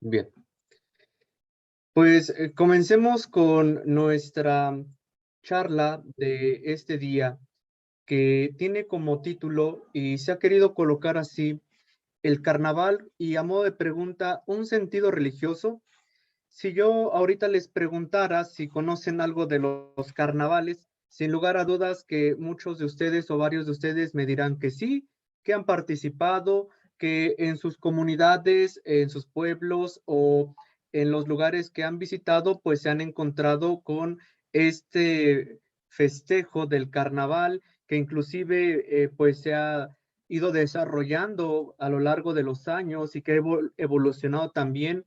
Bien, pues comencemos con nuestra charla de este día que tiene como título y se ha querido colocar así el carnaval y a modo de pregunta, ¿un sentido religioso? Si yo ahorita les preguntara si conocen algo de los carnavales, sin lugar a dudas que muchos de ustedes o varios de ustedes me dirán que sí, que han participado, que en sus comunidades, en sus pueblos o en los lugares que han visitado, pues se han encontrado con este festejo del carnaval, que inclusive pues se ha ido desarrollando a lo largo de los años y que ha evolucionado también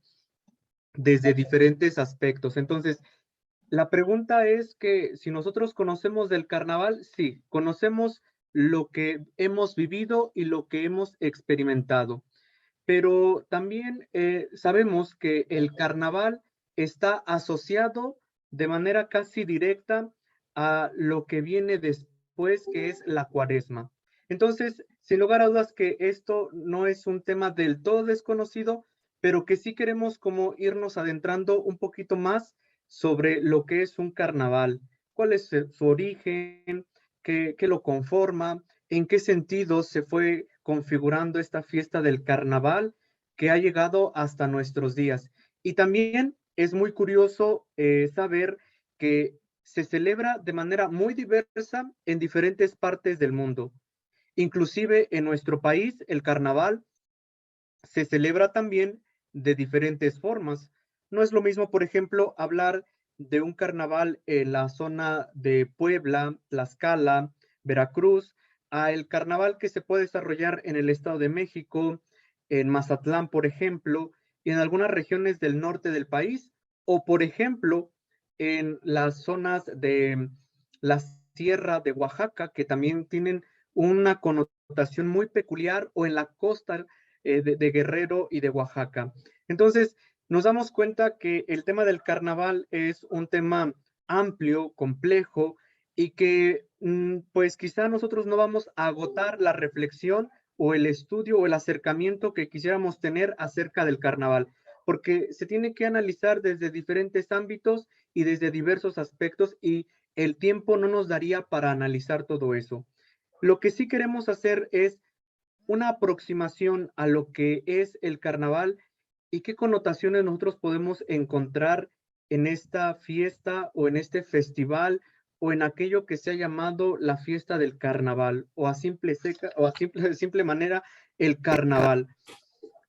desde diferentes aspectos. Entonces, la pregunta es que si nosotros conocemos del carnaval, sí, conocemos lo que hemos vivido y lo que hemos experimentado, pero también sabemos que el carnaval está asociado de manera casi directa a lo que viene después, que es la cuaresma. Entonces, sin lugar a dudas que esto no es un tema del todo desconocido, pero que sí queremos como irnos adentrando un poquito más sobre lo que es un carnaval, cuál es su origen, qué lo conforma, en qué sentido se fue configurando esta fiesta del carnaval que ha llegado hasta nuestros días. Y también es muy curioso saber que se celebra de manera muy diversa en diferentes partes del mundo. Inclusive en nuestro país, el carnaval se celebra también de diferentes formas. No es lo mismo, por ejemplo, hablar de un carnaval en la zona de Puebla, Tlaxcala, Veracruz, a el carnaval que se puede desarrollar en el Estado de México, en Mazatlán, por ejemplo, y en algunas regiones del norte del país, o por ejemplo, en las zonas de la Sierra de Oaxaca, que también tienen una connotación muy peculiar, o en la costa de Guerrero y de Oaxaca. Entonces, nos damos cuenta que el tema del carnaval es un tema amplio, complejo y que pues quizá nosotros no vamos a agotar la reflexión o el estudio o el acercamiento que quisiéramos tener acerca del carnaval, porque se tiene que analizar desde diferentes ámbitos y desde diversos aspectos y el tiempo no nos daría para analizar todo eso. Lo que sí queremos hacer es una aproximación a lo que es el carnaval y qué connotaciones nosotros podemos encontrar en esta fiesta o en este festival o en aquello que se ha llamado la fiesta del carnaval o a simple seca o a simple manera el carnaval.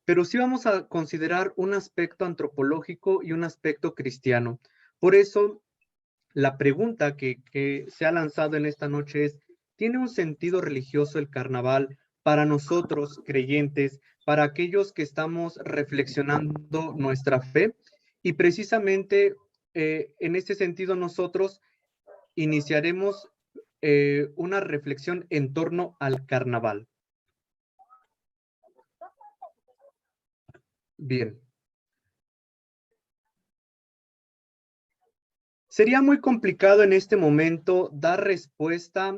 Pero sí vamos a considerar un aspecto antropológico y un aspecto cristiano. Por eso la pregunta que se ha lanzado en esta noche es, ¿tiene un sentido religioso el carnaval para nosotros creyentes, para aquellos que estamos reflexionando nuestra fe? Y precisamente en este sentido nosotros iniciaremos una reflexión en torno al carnaval. Bien. Sería muy complicado en este momento dar respuesta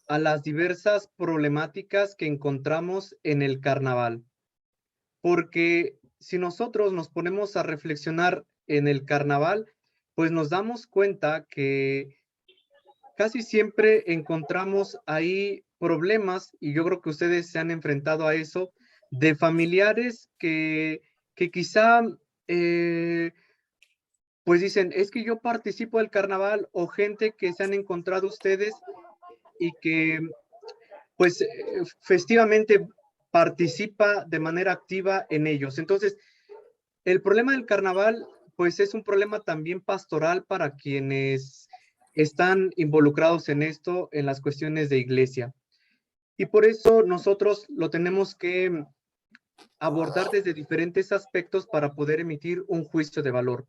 a las diversas problemáticas que encontramos en el carnaval, porque si nosotros nos ponemos a reflexionar en el carnaval, pues nos damos cuenta que casi siempre encontramos ahí problemas, y yo creo que ustedes se han enfrentado a eso, de familiares que quizá pues dicen, es que yo participo del carnaval, o gente que se han encontrado ustedes y que pues festivamente participa de manera activa en ellos. Entonces, el problema del carnaval pues es un problema también pastoral para quienes están involucrados en esto, en las cuestiones de iglesia. Y por eso nosotros lo tenemos que abordar desde diferentes aspectos para poder emitir un juicio de valor.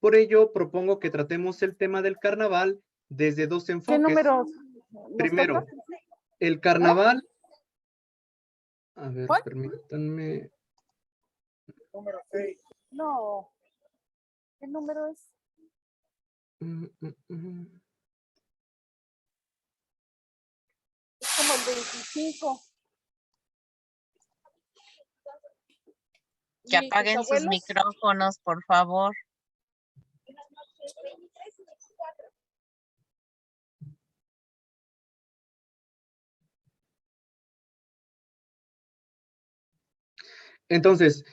Por ello, propongo que tratemos el tema del carnaval desde dos ¿Qué enfoques. números nos Primero, toca? el carnaval. A ver, permítanme. Número 6. No. ¿Qué número es? Es como el 25. Que ¿Y tus apaguen sus abuelos? micrófonos, por favor. Entonces,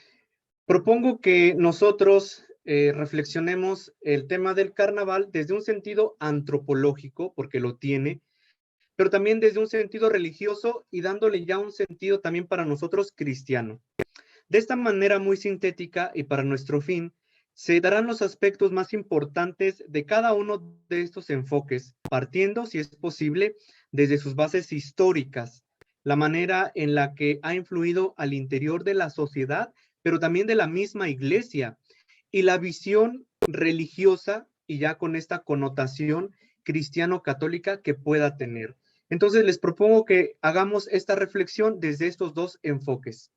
propongo que nosotros reflexionemos el tema del carnaval desde un sentido antropológico, porque lo tiene, pero también desde un sentido religioso y dándole ya un sentido también para nosotros cristiano. De esta manera muy sintética y para nuestro fin, se darán los aspectos más importantes de cada uno de estos enfoques, partiendo, si es posible, desde sus bases históricas, la manera en la que ha influido al interior de la sociedad, pero también de la misma iglesia, y la visión religiosa, y ya con esta connotación cristiano-católica que pueda tener. Entonces, les propongo que hagamos esta reflexión desde estos dos enfoques.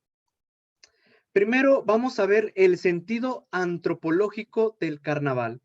Primero, vamos a ver el sentido antropológico del carnaval.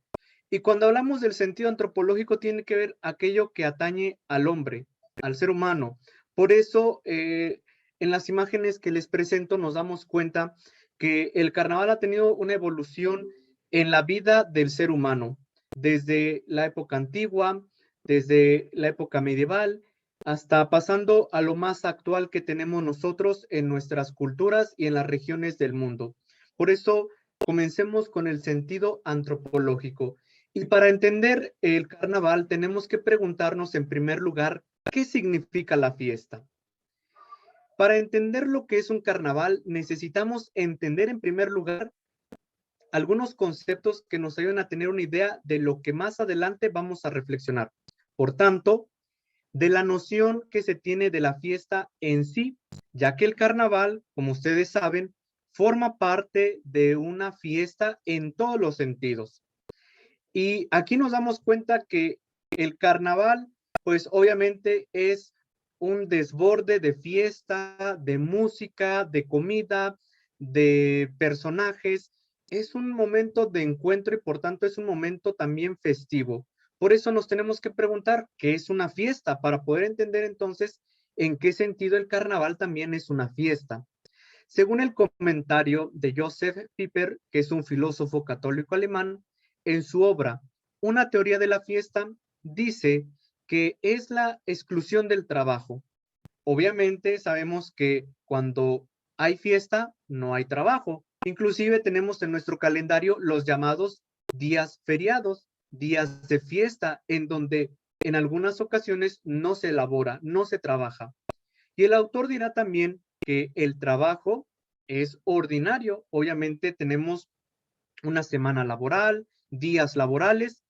Y cuando hablamos del sentido antropológico, tiene que ver aquello que atañe al hombre, al ser humano. Por eso, en las imágenes que les presento, nos damos cuenta que el carnaval ha tenido una evolución en la vida del ser humano, desde la época antigua, desde la época medieval, hasta pasando a lo más actual que tenemos nosotros en nuestras culturas y en las regiones del mundo. Por eso, comencemos con el sentido antropológico. Y para entender el carnaval, tenemos que preguntarnos en primer lugar, ¿qué significa la fiesta? Para entender lo que es un carnaval, necesitamos entender en primer lugar algunos conceptos que nos ayuden a tener una idea de lo que más adelante vamos a reflexionar. Por tanto, de la noción que se tiene de la fiesta en sí, ya que el carnaval, como ustedes saben, forma parte de una fiesta en todos los sentidos. Y aquí nos damos cuenta que el carnaval, pues obviamente es un desborde de fiesta, de música, de comida, de personajes. Es un momento de encuentro y por tanto es un momento también festivo. Por eso nos tenemos que preguntar qué es una fiesta para poder entender entonces en qué sentido el carnaval también es una fiesta. Según el comentario de Joseph Pieper, que es un filósofo católico alemán, en su obra Una teoría de la fiesta, dice que es la exclusión del trabajo. Obviamente sabemos que cuando hay fiesta, no hay trabajo. Inclusive tenemos en nuestro calendario los llamados días feriados, días de fiesta, en donde en algunas ocasiones no se elabora, no se trabaja. Y el autor dirá también que el trabajo es ordinario. Obviamente tenemos una semana laboral, días laborales,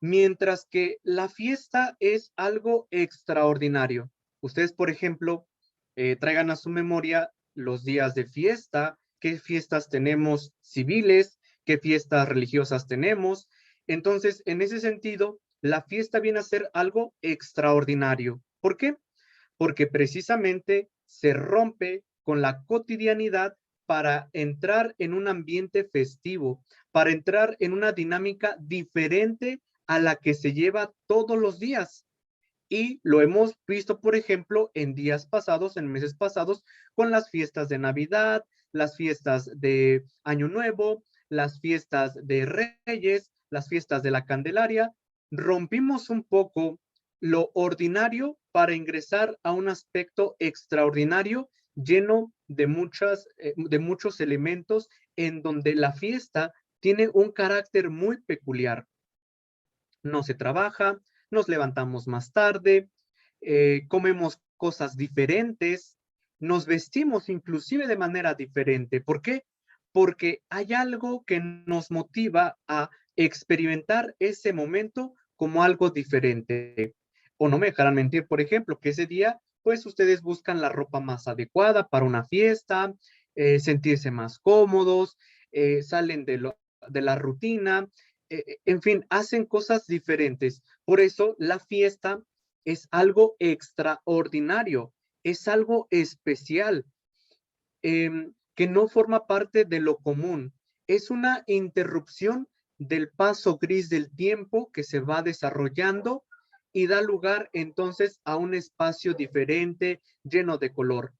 mientras que la fiesta es algo extraordinario. Ustedes, por ejemplo, traigan a su memoria los días de fiesta, qué fiestas tenemos civiles, qué fiestas religiosas tenemos. Entonces, en ese sentido, la fiesta viene a ser algo extraordinario. ¿Por qué? Porque precisamente se rompe con la cotidianidad para entrar en un ambiente festivo, para entrar en una dinámica diferente a la que se lleva todos los días. Y lo hemos visto, por ejemplo, en días pasados, en meses pasados, con las fiestas de Navidad, las fiestas de Año Nuevo, las fiestas de Reyes, las fiestas de la Candelaria. Rompimos un poco lo ordinario para ingresar a un aspecto extraordinario lleno de muchos elementos en donde la fiesta tiene un carácter muy peculiar. No se trabaja, nos levantamos más tarde, comemos cosas diferentes, nos vestimos inclusive de manera diferente. ¿Por qué? Porque hay algo que nos motiva a experimentar ese momento como algo diferente. O no me dejarán mentir, por ejemplo, que ese día, pues ustedes buscan la ropa más adecuada para una fiesta, sentirse más cómodos, salen de la rutina, en fin, hacen cosas diferentes. Por eso la fiesta es algo extraordinario, es algo especial, que no forma parte de lo común. Es una interrupción del paso gris del tiempo que se va desarrollando y da lugar entonces a un espacio diferente, lleno de color.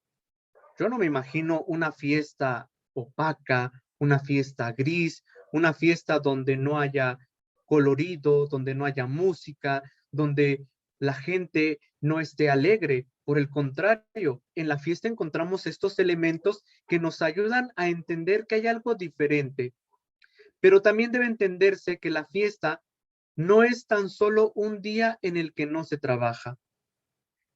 Yo no me imagino una fiesta opaca, una fiesta gris, una fiesta donde no haya colorido, donde no haya música, donde la gente no esté alegre. Por el contrario, en la fiesta encontramos estos elementos que nos ayudan a entender que hay algo diferente. Pero también debe entenderse que la fiesta no es tan solo un día en el que no se trabaja.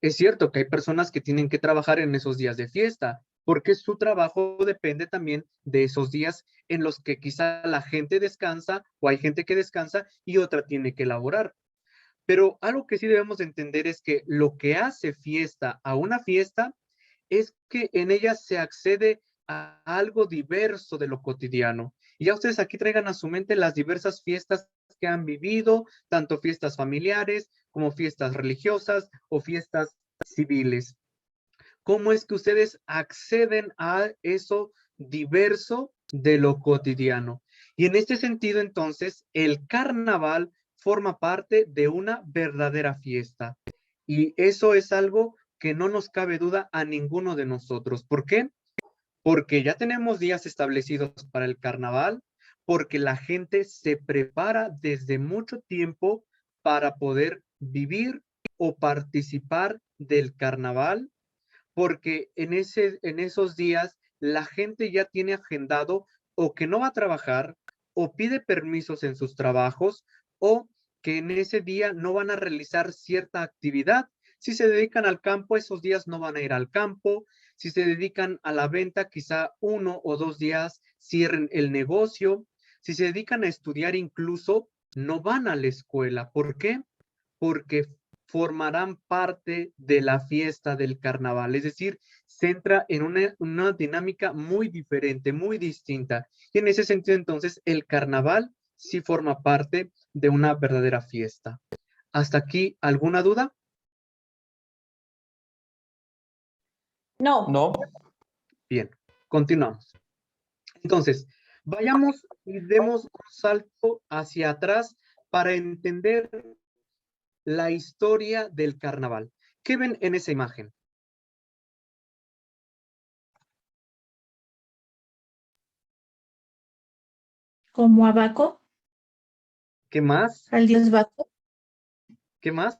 Es cierto que hay personas que tienen que trabajar en esos días de fiesta, porque su trabajo depende también de esos días en los que quizá la gente descansa o hay gente que descansa y otra tiene que laborar. Pero algo que sí debemos de entender es que lo que hace fiesta a una fiesta es que en ella se accede a algo diverso de lo cotidiano. Y ya ustedes aquí traigan a su mente las diversas fiestas que han vivido, tanto fiestas familiares como fiestas religiosas o fiestas civiles. ¿Cómo es que ustedes acceden a eso diverso de lo cotidiano? Y en este sentido, entonces, el carnaval forma parte de una verdadera fiesta. Y eso es algo que no nos cabe duda a ninguno de nosotros. ¿Por qué? Porque ya tenemos días establecidos para el carnaval, porque la gente se prepara desde mucho tiempo para poder vivir o participar del carnaval, porque en esos días la gente ya tiene agendado o que no va a trabajar o pide permisos en sus trabajos o que en ese día no van a realizar cierta actividad. Si se dedican al campo, esos días no van a ir al campo. Si se dedican a la venta, quizá 1 o 2 días cierren el negocio. Si se dedican a estudiar, incluso no van a la escuela. ¿Por qué? Porque formarán parte de la fiesta del carnaval, es decir, se entra en una dinámica muy diferente, muy distinta. Y en ese sentido, entonces, el carnaval sí forma parte de una verdadera fiesta. ¿Hasta aquí alguna duda? No. No. Bien, continuamos. Entonces, vayamos y demos un salto hacia atrás para entender la historia del carnaval. ¿Qué ven en esa imagen? Como a Baco, ¿Qué más? al dios Baco. ¿Qué más?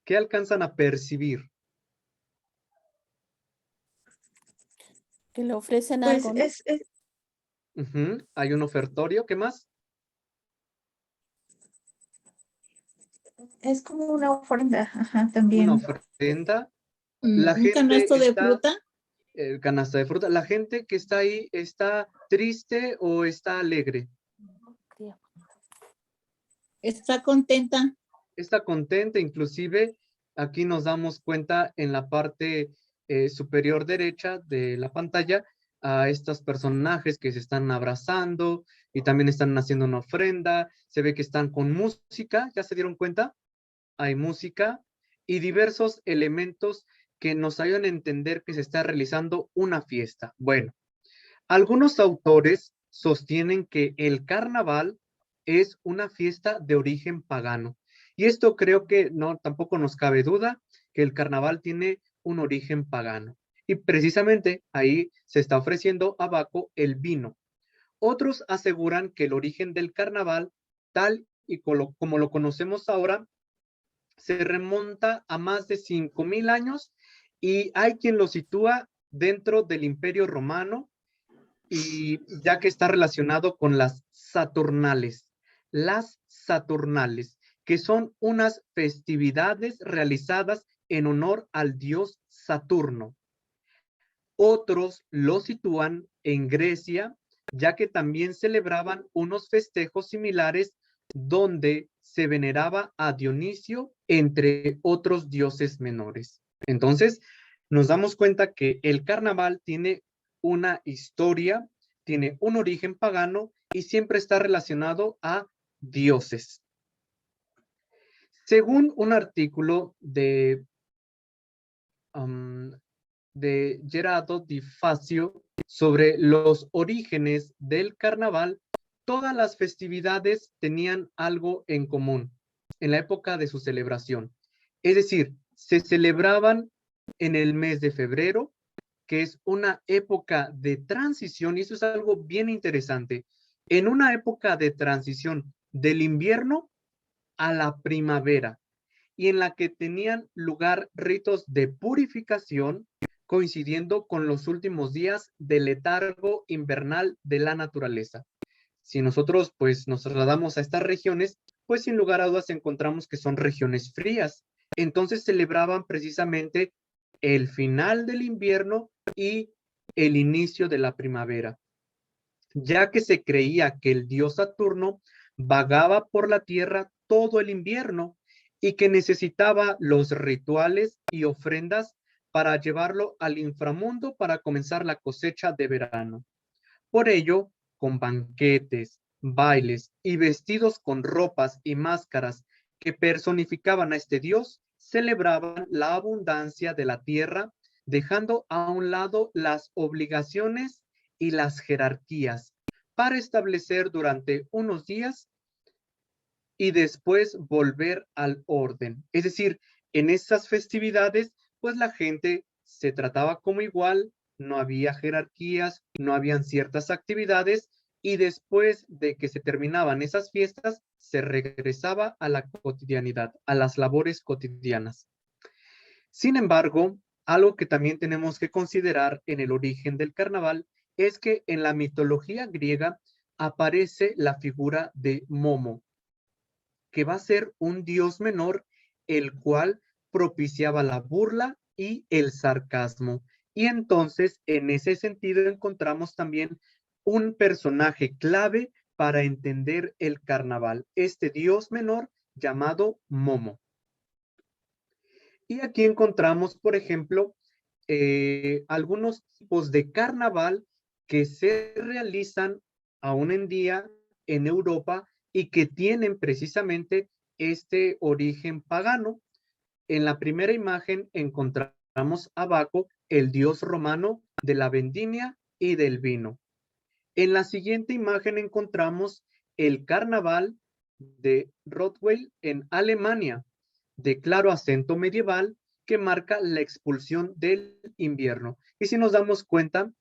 ¿Qué alcanzan a percibir? Que le ofrecen Pues algo, ¿no? Hay un ofertorio, ¿qué más? es como una ofrenda, ajá, Una también. ofrenda. La Un canasto gente de está, fruta. el canasta de fruta, la gente que está ahí, ¿está triste o está alegre? Está contenta. Está contenta, inclusive aquí nos damos cuenta en la parte superior derecha de la pantalla a estos personajes que se están abrazando y también están haciendo una ofrenda, se ve que están con música, ¿ya se dieron cuenta? Hay música y diversos elementos que nos ayudan a entender que se está realizando una fiesta. Bueno, algunos autores sostienen que el carnaval es una fiesta de origen pagano. Y esto creo que no, tampoco nos cabe duda que el carnaval tiene un origen pagano. Y precisamente ahí se está ofreciendo a Baco el vino. Otros aseguran que el origen del carnaval, tal y como lo conocemos ahora, se remonta a más de 5,000 años y hay quien lo sitúa dentro del Imperio Romano y ya que está relacionado con las Saturnales, que son unas festividades realizadas en honor al dios Saturno. Otros lo sitúan en Grecia, ya que también celebraban unos festejos similares donde se veneraba a Dionisio, entre otros dioses menores. Entonces, nos damos cuenta que el carnaval tiene una historia, tiene un origen pagano y siempre está relacionado a dioses. Según un artículo de Gerardo Di Fazio sobre los orígenes del carnaval, todas las festividades tenían algo en común en la época de su celebración. Es decir, se celebraban en el mes de febrero, que es una época de transición, y eso es algo bien interesante. En una época de transición del invierno a la primavera, y en la que tenían lugar ritos de purificación coincidiendo con los últimos días del letargo invernal de la naturaleza. Si nosotros pues nos trasladamos a estas regiones, pues sin lugar a dudas encontramos que son regiones frías. Entonces celebraban precisamente el final del invierno y el inicio de la primavera, ya que se creía que el dios Saturno vagaba por la tierra todo el invierno y que necesitaba los rituales y ofrendas para llevarlo al inframundo para comenzar la cosecha de verano. Por ello, con banquetes, bailes y vestidos con ropas y máscaras que personificaban a este dios, celebraban la abundancia de la tierra, dejando a un lado las obligaciones y las jerarquías para establecer durante unos días y después volver al orden. Es decir, en estas festividades, pues la gente se trataba como igual, no había jerarquías, no habían ciertas actividades, y después de que se terminaban esas fiestas, se regresaba a la cotidianidad, a las labores cotidianas. Sin embargo, algo que también tenemos que considerar en el origen del carnaval es que en la mitología griega aparece la figura de Momo, que va a ser un dios menor, el cual propiciaba la burla y el sarcasmo. Y entonces, en ese sentido, encontramos también un personaje clave para entender el carnaval, este dios menor llamado Momo. Y aquí encontramos, por ejemplo, algunos tipos de carnaval que se realizan aún en día en Europa y que tienen precisamente este origen pagano. En la primera imagen encontramos a Baco, el dios romano de la vendimia y del vino. En la siguiente imagen encontramos el carnaval de Rottweil en Alemania, de claro acento medieval que marca la expulsión del invierno. Y si nos damos cuenta,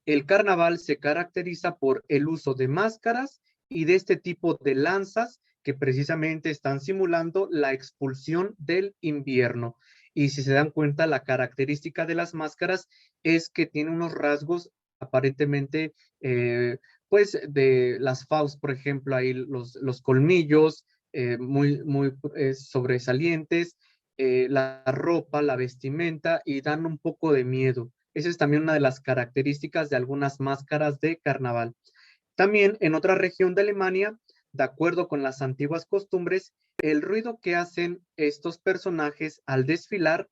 el carnaval se caracteriza por el uso de máscaras y de este tipo de lanzas que precisamente están simulando la expulsión del invierno. Y si se dan cuenta, la característica de las máscaras es que tiene unos rasgos aparentemente, pues de las fauces, por ejemplo, ahí los colmillos muy sobresalientes, la ropa, la vestimenta, y dan un poco de miedo. Esa es también una de las características de algunas máscaras de carnaval. También en otra región de Alemania, de acuerdo con las antiguas costumbres, el ruido que hacen estos personajes al desfilar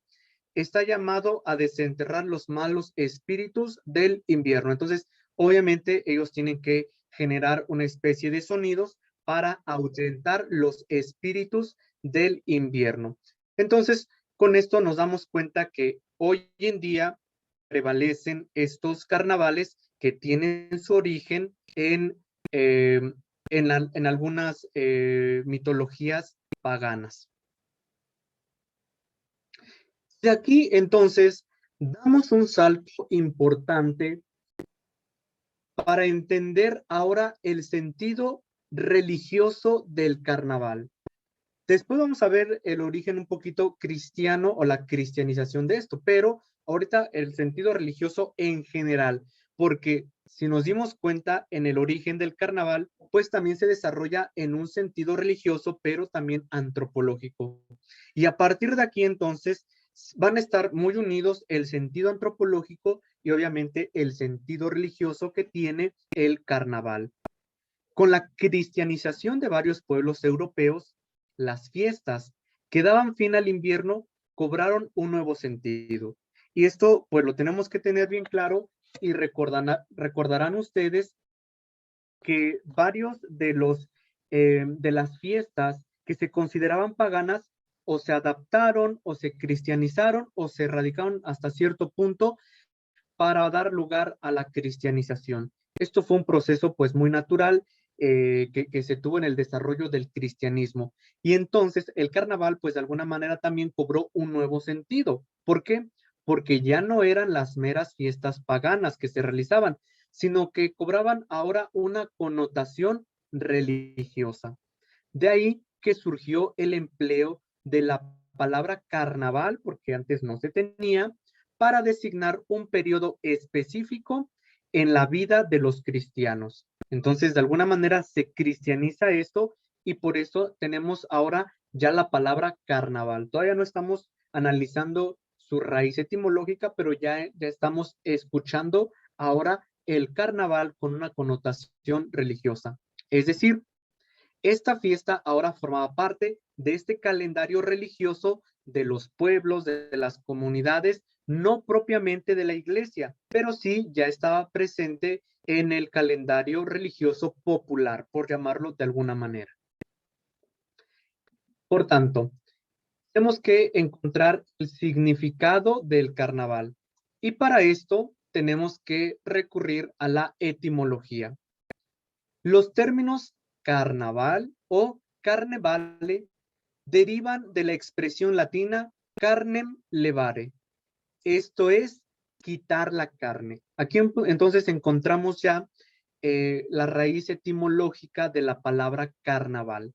está llamado a desenterrar los malos espíritus del invierno. Entonces, obviamente, ellos tienen que generar una especie de sonidos para ahuyentar los espíritus del invierno. Entonces, con esto nos damos cuenta que hoy en día prevalecen estos carnavales que tienen su origen en algunas mitologías paganas. De aquí, entonces, damos un salto importante para entender ahora el sentido religioso del carnaval. Después vamos a ver el origen un poquito cristiano o la cristianización de esto, pero ahorita el sentido religioso en general, porque si nos dimos cuenta en el origen del carnaval, pues también se desarrolla en un sentido religioso, pero también antropológico. Y a partir de aquí entonces van a estar muy unidos el sentido antropológico y obviamente el sentido religioso que tiene el carnaval. Con la cristianización de varios pueblos europeos, las fiestas que daban fin al invierno cobraron un nuevo sentido. Y esto pues lo tenemos que tener bien claro, y recordarán ustedes que varios de las fiestas que se consideraban paganas o se adaptaron o se cristianizaron o se erradicaron hasta cierto punto para dar lugar a la cristianización. Esto fue un proceso pues muy natural que se tuvo en el desarrollo del cristianismo. Y entonces el carnaval pues de alguna manera también cobró un nuevo sentido. ¿Por qué? porque ya no eran las meras fiestas paganas que se realizaban, sino que cobraban ahora una connotación religiosa. De ahí que surgió el empleo de la palabra carnaval, porque antes no se tenía, para designar un periodo específico en la vida de los cristianos. Entonces, de alguna manera se cristianiza esto y por eso tenemos ahora ya la palabra carnaval. Todavía no estamos analizando su raíz etimológica, pero ya estamos escuchando ahora el carnaval con una connotación religiosa. Es decir, esta fiesta ahora formaba parte de este calendario religioso de los pueblos, de las comunidades, no propiamente de la iglesia, pero sí ya estaba presente en el calendario religioso popular, por llamarlo de alguna manera. Por tanto, tenemos que encontrar el significado del carnaval y para esto tenemos que recurrir a la etimología. Los términos carnaval o carnevale derivan de la expresión latina carnem levare, esto es quitar la carne. Aquí entonces encontramos ya la raíz etimológica de la palabra carnaval.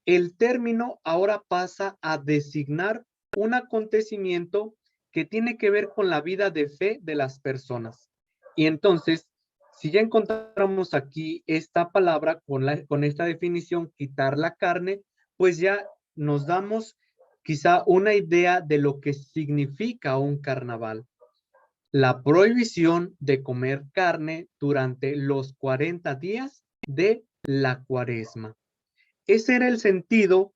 El término ahora pasa a designar un acontecimiento que tiene que ver con la vida de fe de las personas. Y entonces, si ya encontramos aquí esta palabra con esta definición, quitar la carne, pues ya nos damos quizá una idea de lo que significa un carnaval. La prohibición de comer carne durante los 40 días de la cuaresma. Ese era el sentido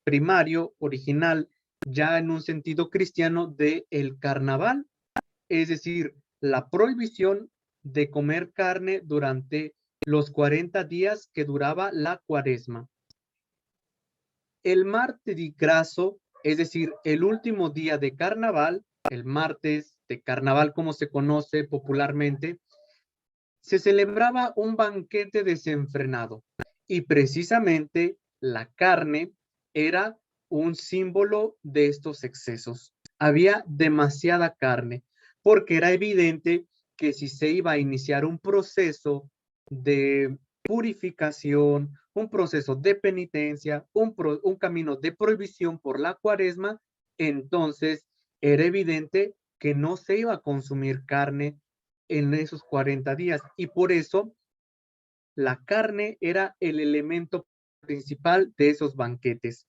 primario, original, ya en un sentido cristiano de el carnaval, es decir, la prohibición de comer carne durante los 40 días que duraba la cuaresma. El martes graso, es decir, el último día de carnaval, el martes de carnaval como se conoce popularmente, se celebraba un banquete desenfrenado y precisamente la carne era un símbolo de estos excesos. Había demasiada carne porque era evidente que si se iba a iniciar un proceso de purificación, un proceso de penitencia, un camino de prohibición por la cuaresma, entonces era evidente que no se iba a consumir carne en esos 40 días y por eso la carne era el elemento principal de esos banquetes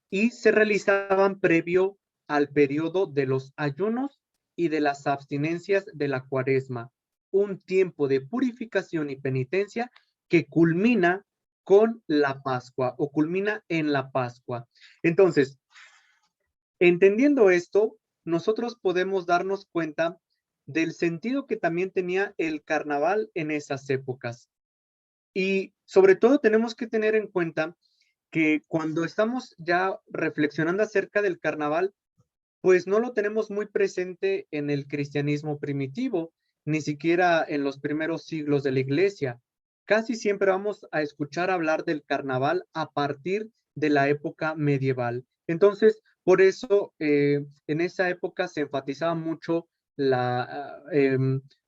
y se realizaban previo al periodo de los ayunos y de las abstinencias de la cuaresma, un tiempo de purificación y penitencia que culmina con la Pascua o culmina en la Pascua. Entonces, entendiendo esto, nosotros podemos darnos cuenta del sentido que también tenía el carnaval en esas épocas. Y sobre todo tenemos que tener en cuenta que cuando estamos ya reflexionando acerca del carnaval, pues no lo tenemos muy presente en el cristianismo primitivo, ni siquiera en los primeros siglos de la iglesia. Casi siempre vamos a escuchar hablar del carnaval a partir de la época medieval. Entonces, por eso en esa época se enfatizaba mucho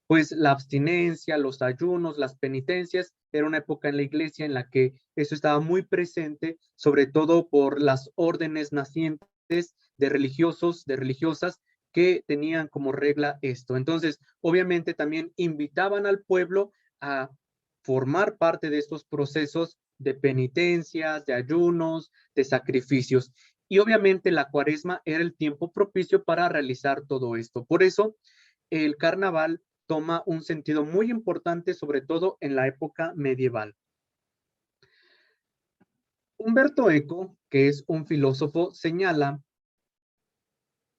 pues la abstinencia, los ayunos, las penitencias. Era una época en la iglesia en la que eso estaba muy presente, sobre todo por las órdenes nacientes de religiosos, de religiosas que tenían como regla esto. Entonces, obviamente también invitaban al pueblo a formar parte de estos procesos de penitencias, de ayunos, de sacrificios. Y obviamente la cuaresma era el tiempo propicio para realizar todo esto. Por eso el carnaval toma un sentido muy importante, sobre todo en la época medieval. Humberto Eco, que es un filósofo, señala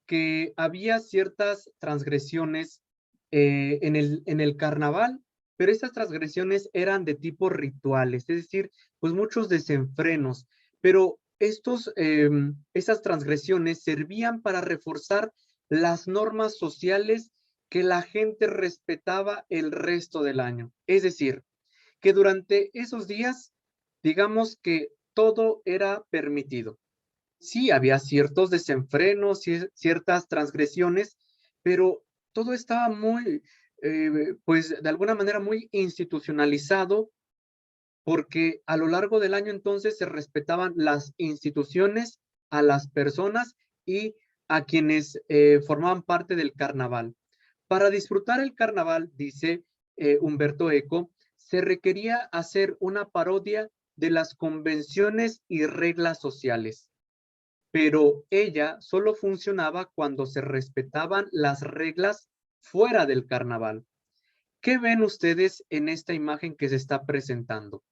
que había ciertas transgresiones en el carnaval, pero estas transgresiones eran de tipo rituales, es decir, pues muchos desenfrenos, pero esas transgresiones servían para reforzar las normas sociales que la gente respetaba el resto del año. Es decir, que durante esos días, digamos que todo era permitido. Sí, había ciertos desenfrenos, ciertas transgresiones, pero todo estaba muy, pues de alguna manera muy institucionalizado, porque a lo largo del año entonces se respetaban las instituciones, a las personas y a quienes formaban parte del carnaval. Para disfrutar el carnaval, dice Humberto Eco, se requería hacer una parodia de las convenciones y reglas sociales, pero ella solo funcionaba cuando se respetaban las reglas fuera del carnaval. ¿Qué ven ustedes en esta imagen que se está presentando?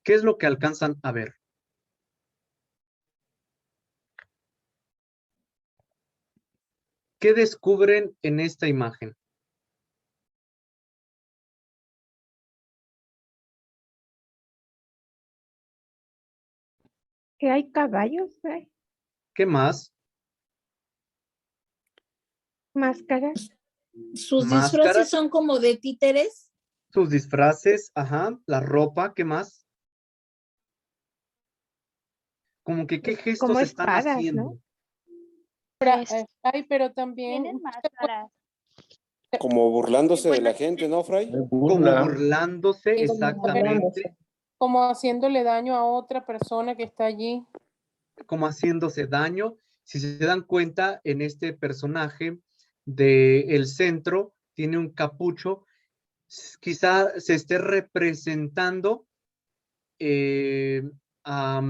¿Qué es lo que alcanzan a ver? ¿Qué descubren en esta imagen? Que hay caballos, hay ¿Qué más? máscaras. Sus Máscaras. disfraces son como de títeres. Sus disfraces, ajá, la ropa, ¿qué más? Como que qué gestos Como están espadas, haciendo. ¿no? Ay, pero también Tienen máscaras. Como burlándose de la gente, ¿no, Fray? Como burlándose, Es- exactamente, como haciéndole daño a otra persona que está allí. como haciéndose daño. Si se dan cuenta, en este personaje del centro tiene un capucho, quizá se esté representando eh, a,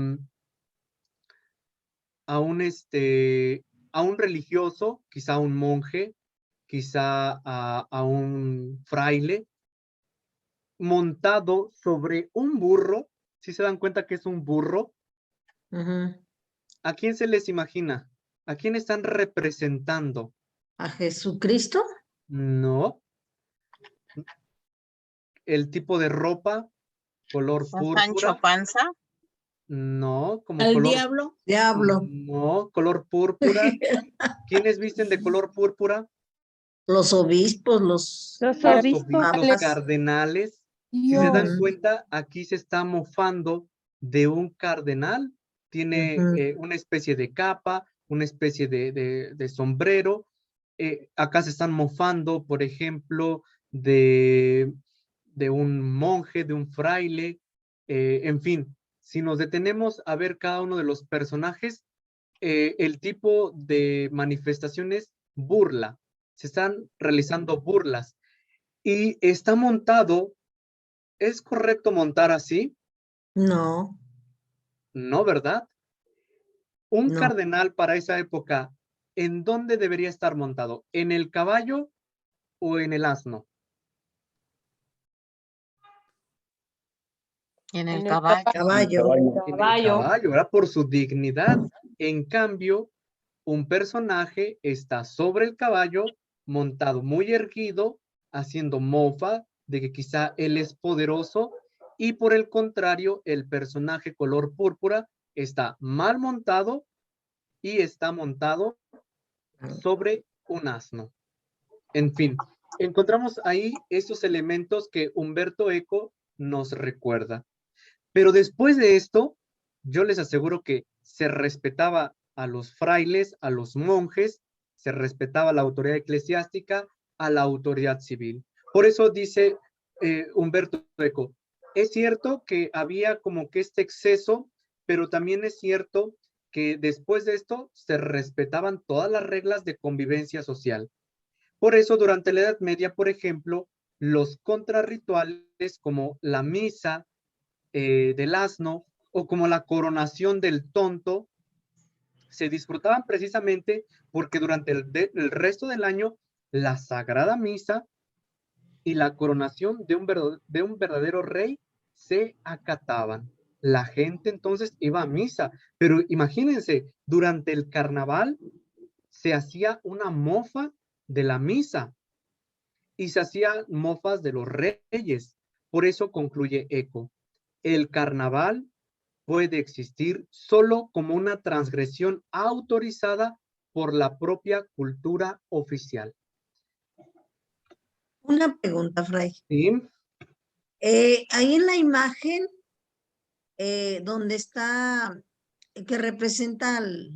a un religioso, quizá un monje, quizá a un fraile, montado sobre un burro. Si se dan cuenta que es un burro, ¿a quién se les imagina? ¿A quién están representando? ¿A Jesucristo? No. El tipo de ropa, color ¿A Sancho púrpura. Panza? No, como Al color. diablo. Diablo. No, color púrpura. ¿Quiénes visten de color púrpura? Los obispos, los Los Los obispos. los cardenales. Si se dan cuenta, aquí se está mofando de un cardenal. Tiene una especie de capa, una especie de sombrero. Acá se están mofando, por ejemplo, de un monje, de un fraile. En fin, si nos detenemos a ver cada uno de los personajes, el tipo de manifestaciones burla. Se están realizando burlas. Y está montado. ¿Es correcto montar así? No, No, ¿verdad? Un no. cardenal para esa época, ¿en dónde debería estar montado? ¿En el caballo o en el asno? En En el el caballo. Caballo. En el caballo, ¿verdad? Por su dignidad. En cambio, un personaje está sobre el caballo, montado muy erguido, haciendo mofa de que quizá él es poderoso, y por el contrario, el personaje color púrpura está mal montado y está montado sobre un asno. En fin, encontramos ahí esos elementos que Humberto Eco nos recuerda. Pero después de esto, yo les aseguro que se respetaba a los frailes, a los monjes, se respetaba la autoridad eclesiástica, a la autoridad civil. Por eso dice Humberto Eco, es cierto que había como que este exceso, pero también es cierto que después de esto se respetaban todas las reglas de convivencia social. Por eso, durante la Edad Media, por ejemplo, los contrarrituales como la misa del asno o como la coronación del tonto se disfrutaban precisamente porque durante el resto del año la Sagrada Misa y la coronación de un verdadero rey se acataban. La gente entonces iba a misa, pero imagínense, durante el carnaval se hacía una mofa de la misa y se hacían mofas de los reyes. Por eso concluye Eco, el carnaval puede existir solo como una transgresión autorizada por la propia cultura oficial. Una pregunta, Fray. ¿Sí? Ahí en la imagen donde está que representa al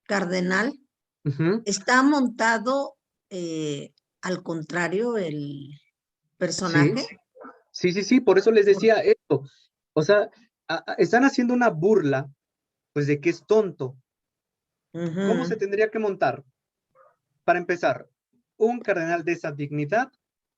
cardenal, Ujú. está montado al contrario el personaje. Sí, por eso les decía esto. O sea, están haciendo una burla, pues, de que es tonto. ¿Cómo Ujú. se tendría que montar? Para empezar, un cardenal de esa dignidad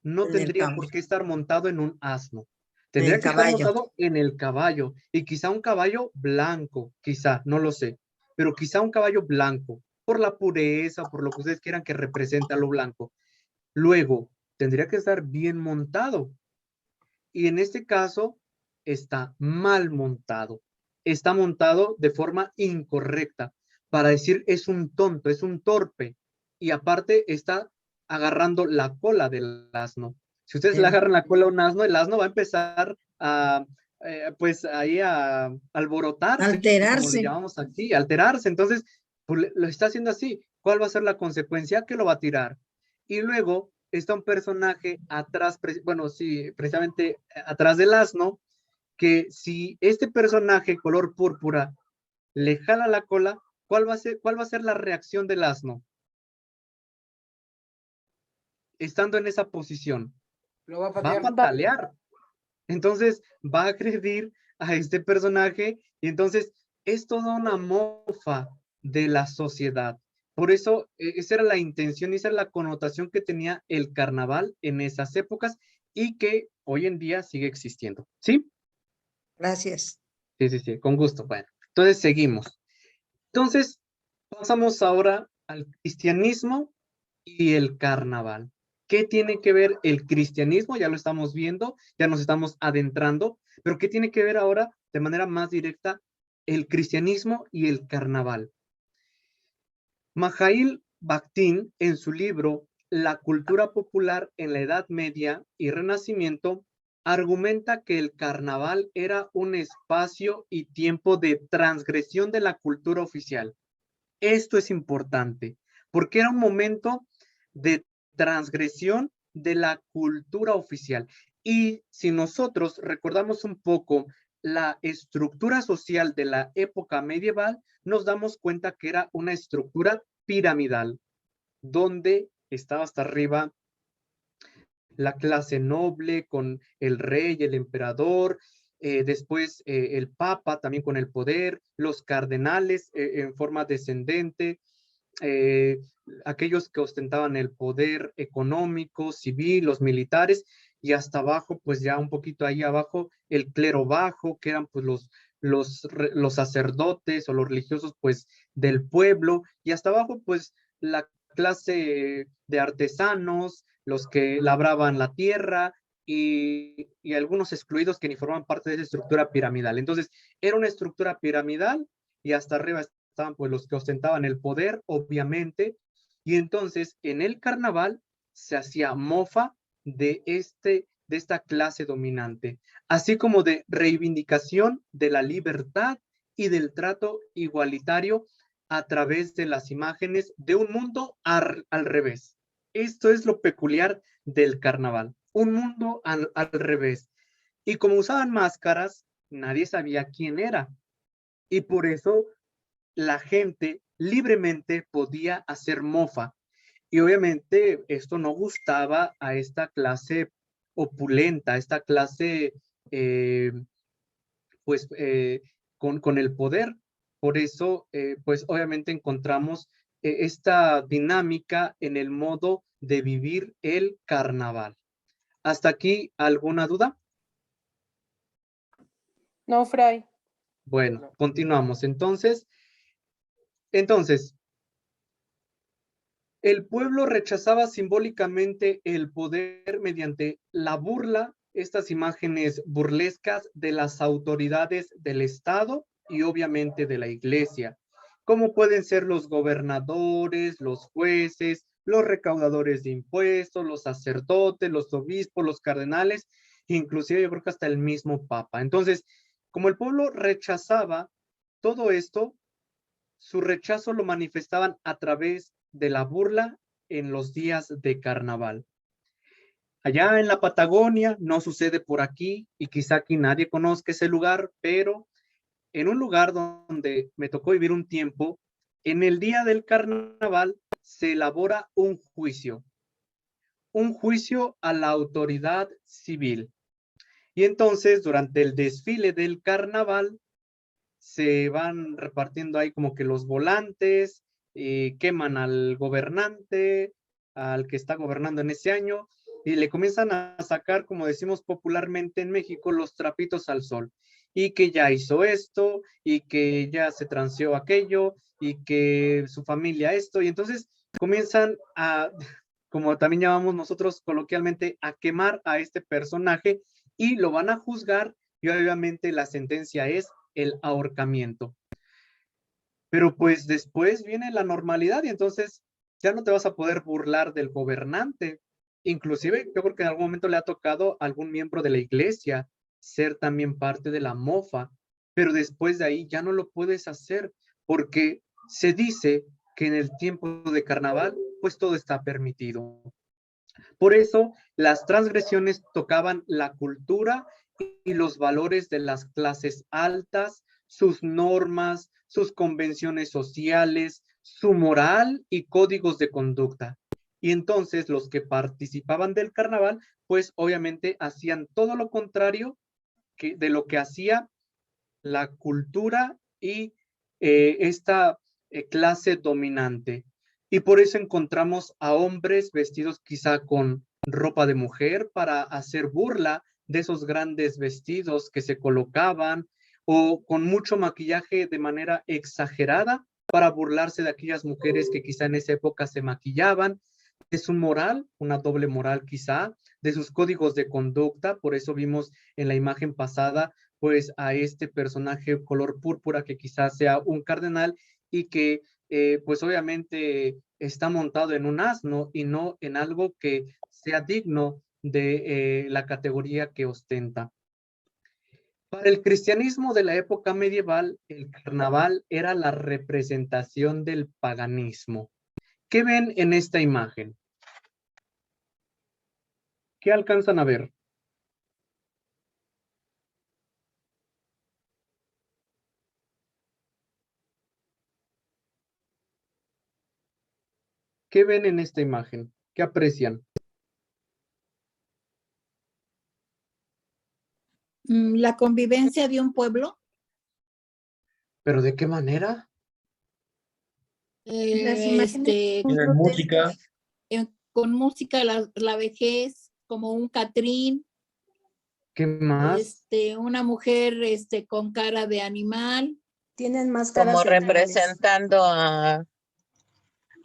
no En el tendría por caballo. qué estar montado en un asno. En el Tendría que estar caballo. montado en el caballo, y quizá un caballo blanco, quizá, no lo sé, pero quizá un caballo blanco, por la pureza, por lo que ustedes quieran que represente a lo blanco. Luego, tendría que estar bien montado, y en este caso está mal montado. Está montado de forma incorrecta, para decir es un tonto, es un torpe, y aparte está agarrando la cola del asno. Si ustedes le agarran la cola a un asno, el asno va a empezar a, pues ahí a alborotarse, como le Alterarse. llamamos aquí, alterarse. Entonces, pues, lo está haciendo así. ¿Cuál va a ser la consecuencia? Que lo va a tirar. Y luego está un personaje atrás, bueno, sí, precisamente atrás del asno, que si este personaje color púrpura le jala la cola, cuál va a ser la reacción del asno? Estando en esa posición, Lo va a va a patear. patalear. Entonces va a agredir a este personaje, y entonces es toda una mofa de la sociedad. Por eso, esa era la intención, esa era la connotación que tenía el carnaval en esas épocas, y que hoy en día sigue existiendo. ¿Sí? Gracias. Sí, con gusto. Bueno, entonces seguimos. Entonces, pasamos ahora al cristianismo y el carnaval. ¿Qué tiene que ver el cristianismo? Ya lo estamos viendo, ya nos estamos adentrando, pero ¿qué tiene que ver ahora de manera más directa el cristianismo y el carnaval? Mijaíl Bakhtin, en su libro La cultura popular en la Edad Media y Renacimiento, argumenta que el carnaval era un espacio y tiempo de transgresión de la cultura oficial. Esto es importante, porque era un momento de transgresión de la cultura oficial. Y si nosotros recordamos un poco la estructura social de la época medieval, nos damos cuenta que era una estructura piramidal, donde estaba hasta arriba la clase noble con el rey, el emperador, después el papa también con el poder, los cardenales en forma descendente, eh, aquellos que ostentaban el poder económico, civil, los militares, y hasta abajo, pues ya un poquito ahí abajo, el clero bajo, que eran pues los sacerdotes o los religiosos pues del pueblo, y hasta abajo pues la clase de artesanos, los que labraban la tierra, y algunos excluidos que ni formaban parte de esa estructura piramidal. Entonces, era una estructura piramidal, y hasta arriba estaban pues los que ostentaban el poder, obviamente, y entonces en el carnaval se hacía mofa de esta clase dominante, así como de reivindicación de la libertad y del trato igualitario a través de las imágenes de un mundo al revés. Esto es lo peculiar del carnaval, un mundo al revés. Y como usaban máscaras, nadie sabía quién era. Y por eso la gente libremente podía hacer mofa. Y obviamente esto no gustaba a esta clase opulenta, a esta clase eh, pues con el poder. Por eso, pues obviamente encontramos esta dinámica en el modo de vivir el carnaval. ¿Hasta aquí alguna duda? No, Fray. Bueno, continuamos. Entonces, el pueblo rechazaba simbólicamente el poder mediante la burla, estas imágenes burlescas de las autoridades del Estado y obviamente de la Iglesia, como pueden ser los gobernadores, los jueces, los recaudadores de impuestos, los sacerdotes, los obispos, los cardenales, inclusive yo creo que hasta el mismo Papa. Entonces, como el pueblo rechazaba todo esto, su rechazo lo manifestaban a través de la burla en los días de carnaval. Allá en la Patagonia, no sucede por aquí, y quizá aquí nadie conozca ese lugar, pero en un lugar donde me tocó vivir un tiempo, en el día del carnaval se elabora un juicio a la autoridad civil. Y entonces, durante el desfile del carnaval, se van repartiendo ahí como que los volantes, queman al gobernante, al que está gobernando en ese año, y le comienzan a sacar, como decimos popularmente en México, los trapitos al sol. Y que ya hizo esto, y que ya se transeó aquello, y que su familia esto, y entonces comienzan a, como también llamamos nosotros coloquialmente, a quemar a este personaje y lo van a juzgar y obviamente la sentencia es el ahorcamiento. Pero pues después viene la normalidad y entonces ya no te vas a poder burlar del gobernante. Inclusive yo creo que en algún momento le ha tocado a algún miembro de la iglesia ser también parte de la mofa, pero después de ahí ya no lo puedes hacer porque se dice que en el tiempo de carnaval pues todo está permitido. Por eso las transgresiones tocaban la cultura y los valores de las clases altas, sus normas, sus convenciones sociales, su moral y códigos de conducta. Y entonces los que participaban del carnaval, pues obviamente hacían todo lo contrario de lo que hacía la cultura y esta clase dominante. Y por eso encontramos a hombres vestidos quizá con ropa de mujer para hacer burla de esos grandes vestidos que se colocaban o con mucho maquillaje de manera exagerada para burlarse de aquellas mujeres que quizá en esa época se maquillaban, de su moral, una doble moral quizá, de sus códigos de conducta. Por eso vimos en la imagen pasada pues a este personaje color púrpura que quizás sea un cardenal y que pues obviamente está montado en un asno y no en algo que sea digno de la categoría que ostenta. Para el cristianismo de la época medieval, el carnaval era la representación del paganismo. ¿Qué ven en esta imagen? ¿Qué alcanzan a ver? ¿Qué ven en esta imagen? ¿Qué aprecian? La convivencia de un pueblo. ¿Pero de qué manera? Las imágenes son Tienen música. Con música, la vejez, como un Catrín, ¿Qué más? una mujer con cara de animal. Tienen máscaras Como de animales. representando a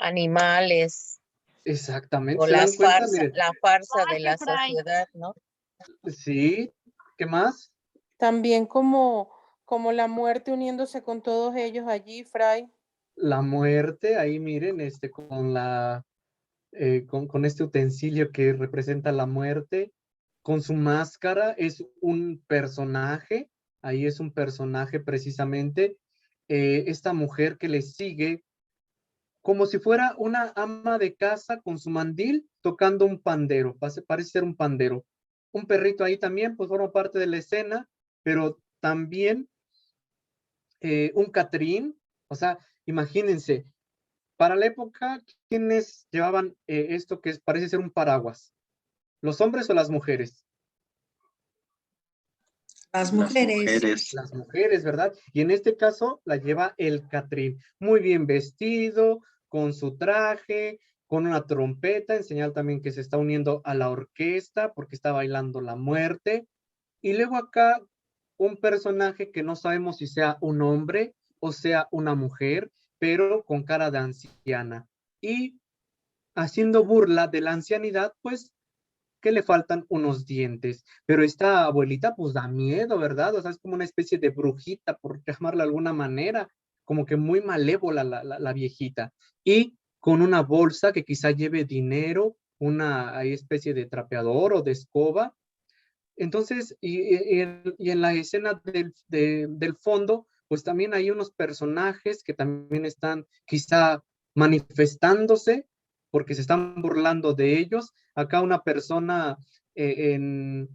animales Exactamente. o ¿Se dan cuenta? Miren, la farsa de la sociedad, ¿no? sí. ¿Qué más? También como la muerte uniéndose con todos ellos allí, Fray. La muerte, ahí miren, con este utensilio que representa la muerte, con su máscara, es un personaje, ahí es un personaje precisamente, esta mujer que le sigue, como si fuera una ama de casa con su mandil tocando un pandero, parece ser un pandero. Un perrito ahí también, pues forma parte de la escena, pero también un Catrín, o sea, imagínense, para la época, ¿quiénes llevaban esto que parece ser un paraguas? ¿Los hombres o las mujeres? Las mujeres. Las mujeres, ¿verdad? Y en este caso la lleva el Catrín, muy bien vestido, con su traje, con una trompeta, en señal también que se está uniendo a la orquesta porque está bailando la muerte. Y luego acá un personaje que no sabemos si sea un hombre o sea una mujer, pero con cara de anciana. Y haciendo burla de la ancianidad, pues que le faltan unos dientes. Pero esta abuelita pues da miedo, ¿verdad? O sea, es como una especie de brujita, por llamarla de alguna manera, como que muy malévola la viejita. Y con una bolsa que quizá lleve dinero, una especie de trapeador o de escoba. Entonces, y en la escena del fondo, pues también hay unos personajes que también están quizá manifestándose porque se están burlando de ellos. Acá una persona del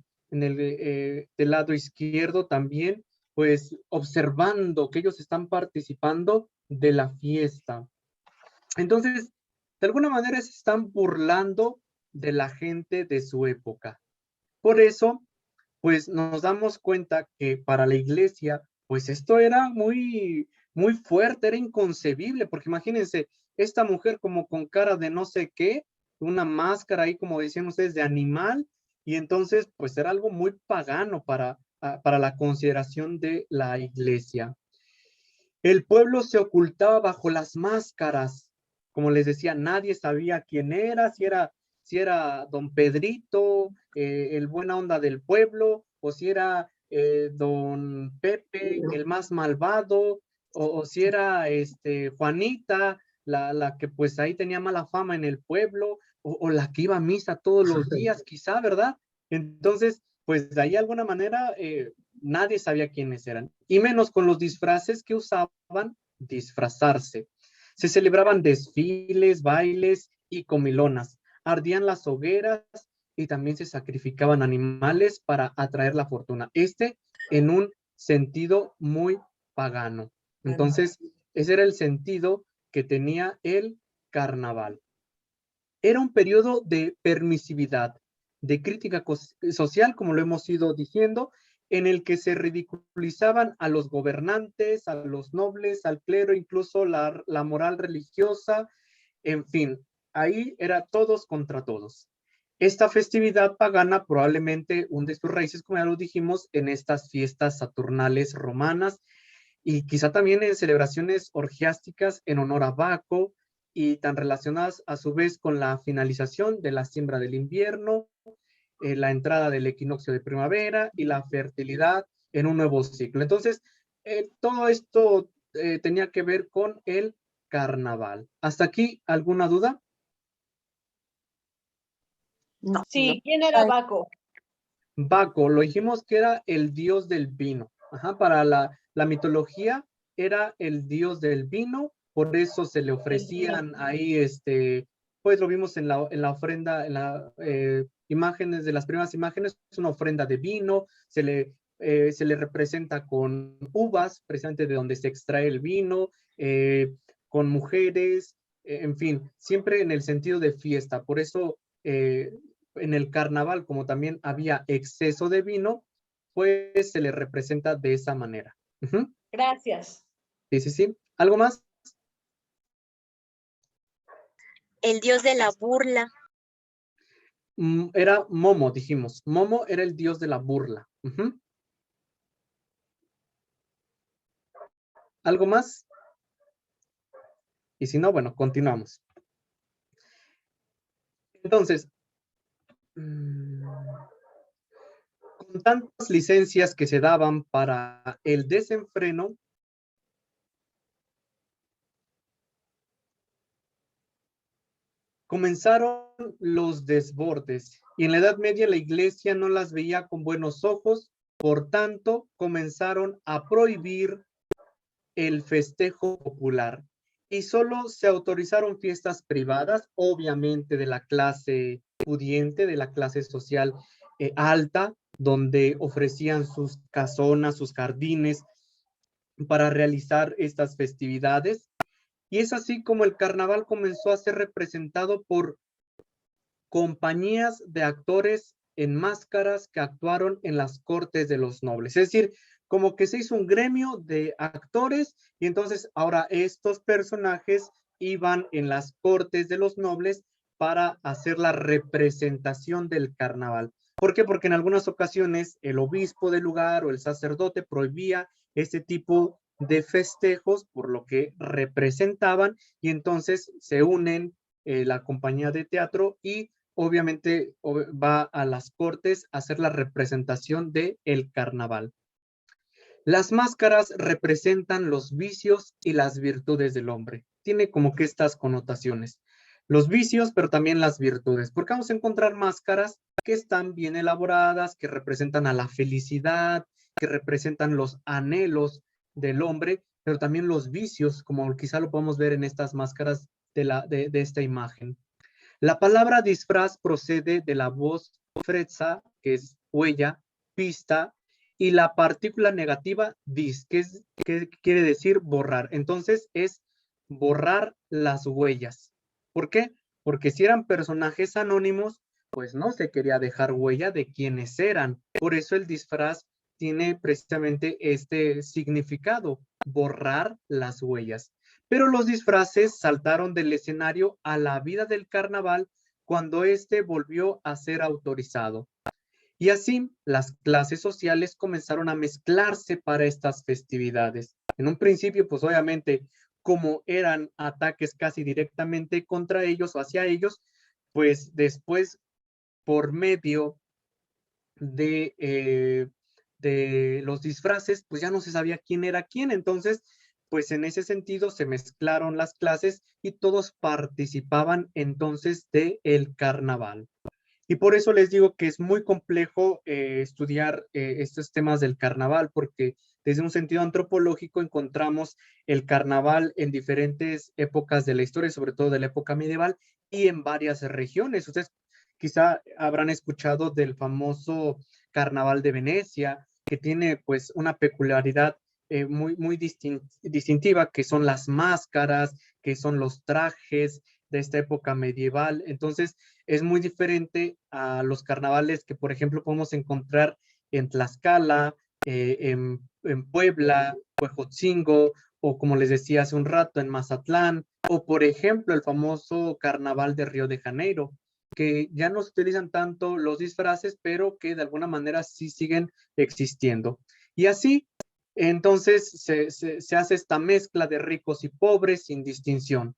lado izquierdo también pues observando que ellos están participando de la fiesta. Entonces, de alguna manera se están burlando de la gente de su época. Por eso, pues nos damos cuenta que para la iglesia, pues esto era muy, muy fuerte, era inconcebible, porque imagínense, esta mujer como con cara de no sé qué, una máscara ahí, como decían ustedes, de animal, y entonces, pues era algo muy pagano para la consideración de la iglesia. El pueblo se ocultaba bajo las máscaras. Como les decía, nadie sabía quién era, si era don Pedrito, el buena onda del pueblo, o si era don Pepe, el más malvado, o si era Juanita, la que pues ahí tenía mala fama en el pueblo, o la que iba a misa todos los días, quizá, ¿verdad? Entonces, pues de ahí de alguna manera nadie sabía quiénes eran, y menos con los disfraces que usaban, disfrazarse. Se celebraban desfiles, bailes y comilonas, ardían las hogueras y también se sacrificaban animales para atraer la fortuna. En un sentido muy pagano. Entonces, ese era el sentido que tenía el carnaval. Era un periodo de permisividad, de crítica social, como lo hemos ido diciendo, en el que se ridiculizaban a los gobernantes, a los nobles, al clero, incluso la moral religiosa, en fin, ahí era todos contra todos. Esta festividad pagana probablemente hunde sus raíces, como ya lo dijimos, en estas fiestas saturnales romanas y quizá también en celebraciones orgiásticas en honor a Baco y tan relacionadas a su vez con la finalización de la siembra del invierno, la entrada del equinoccio de primavera y la fertilidad en un nuevo ciclo. Entonces, todo esto tenía que ver con el carnaval. ¿Hasta aquí alguna duda? No. Sí, ¿quién era Ay. Baco? Baco, lo dijimos que era el dios del vino. Ajá, para la mitología era el dios del vino, por eso se le ofrecían ahí, pues lo vimos en la ofrenda, en las imágenes, de las primeras imágenes, es una ofrenda de vino, se le representa con uvas, precisamente de donde se extrae el vino, con mujeres, en fin, siempre en el sentido de fiesta. Por eso en el carnaval, como también había exceso de vino, pues se le representa de esa manera. Uh-huh. Gracias. Sí, sí, sí. ¿Algo más? El dios de la burla. Era Momo, dijimos. Momo era el dios de la burla. Uh-huh. ¿Algo más? Y si no, bueno, continuamos. Entonces, con tantas licencias que se daban para el desenfreno, comenzaron los desbordes y en la Edad Media la iglesia no las veía con buenos ojos, por tanto comenzaron a prohibir el festejo popular y solo se autorizaron fiestas privadas, obviamente de la clase pudiente, de la clase social alta, donde ofrecían sus casonas, sus jardines para realizar estas festividades. Y es así como el carnaval comenzó a ser representado por compañías de actores en máscaras que actuaron en las cortes de los nobles. Es decir, como que se hizo un gremio de actores y entonces ahora estos personajes iban en las cortes de los nobles para hacer la representación del carnaval. ¿Por qué? Porque en algunas ocasiones el obispo del lugar o el sacerdote prohibía este tipo de festejos por lo que representaban y entonces se unen la compañía de teatro y obviamente va a las cortes a hacer la representación del carnaval. Las máscaras representan los vicios y las virtudes del hombre. Tiene como que estas connotaciones. Los vicios, pero también las virtudes. Porque vamos a encontrar máscaras que están bien elaboradas, que representan a la felicidad, que representan los anhelos del hombre, pero también los vicios, como quizá lo podemos ver en estas máscaras de esta imagen. La palabra disfraz procede de la voz frezza, que es huella, pista, y la partícula negativa dis, que quiere decir borrar. Entonces es borrar las huellas. ¿Por qué? Porque si eran personajes anónimos, pues no se quería dejar huella de quiénes eran. Por eso el disfraz tiene precisamente este significado, borrar las huellas. Pero los disfraces saltaron del escenario a la vida del carnaval cuando éste volvió a ser autorizado. Y así las clases sociales comenzaron a mezclarse para estas festividades. En un principio, pues obviamente, como eran ataques casi directamente contra ellos o hacia ellos, pues después, por medio de los disfraces, pues ya no se sabía quién era quién. Entonces, pues en ese sentido se mezclaron las clases y todos participaban entonces del carnaval. Y por eso les digo que es muy complejo estudiar estos temas del carnaval, porque desde un sentido antropológico encontramos el carnaval en diferentes épocas de la historia, sobre todo de la época medieval, y en varias regiones. Ustedes quizá habrán escuchado del famoso Carnaval de Venecia, que tiene pues una peculiaridad muy distintiva, que son las máscaras, que son los trajes de esta época medieval. Entonces, es muy diferente a los carnavales que, por ejemplo, podemos encontrar en Tlaxcala, en Puebla, Huejotzingo, o como les decía hace un rato, en Mazatlán, o por ejemplo, el famoso Carnaval de Río de Janeiro, que ya no se utilizan tanto los disfraces, pero que de alguna manera sí siguen existiendo. Y así, entonces, se hace esta mezcla de ricos y pobres sin distinción.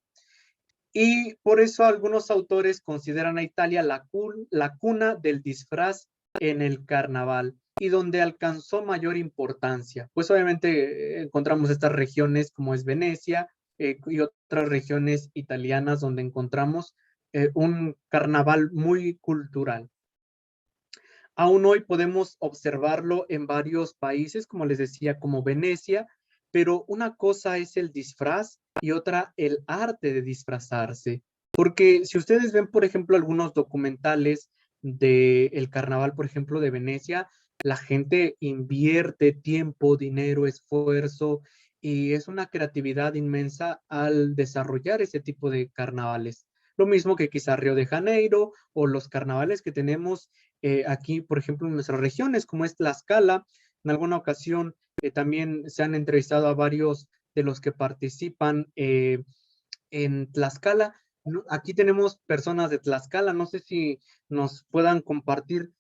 Y por eso algunos autores consideran a Italia la cuna del disfraz en el carnaval y donde alcanzó mayor importancia. Pues obviamente encontramos estas regiones como es Venecia y otras regiones italianas donde encontramos un carnaval muy cultural. Aún hoy podemos observarlo en varios países, como les decía, como Venecia, pero una cosa es el disfraz y otra el arte de disfrazarse. Porque si ustedes ven, por ejemplo, algunos documentales del carnaval, por ejemplo, de Venecia, la gente invierte tiempo, dinero, esfuerzo y es una creatividad inmensa al desarrollar ese tipo de carnavales. Lo mismo que quizá Río de Janeiro o los carnavales que tenemos aquí, por ejemplo, en nuestras regiones, como es Tlaxcala. En alguna ocasión también se han entrevistado a varios de los que participan en Tlaxcala. Aquí tenemos personas de Tlaxcala, no sé si nos puedan compartir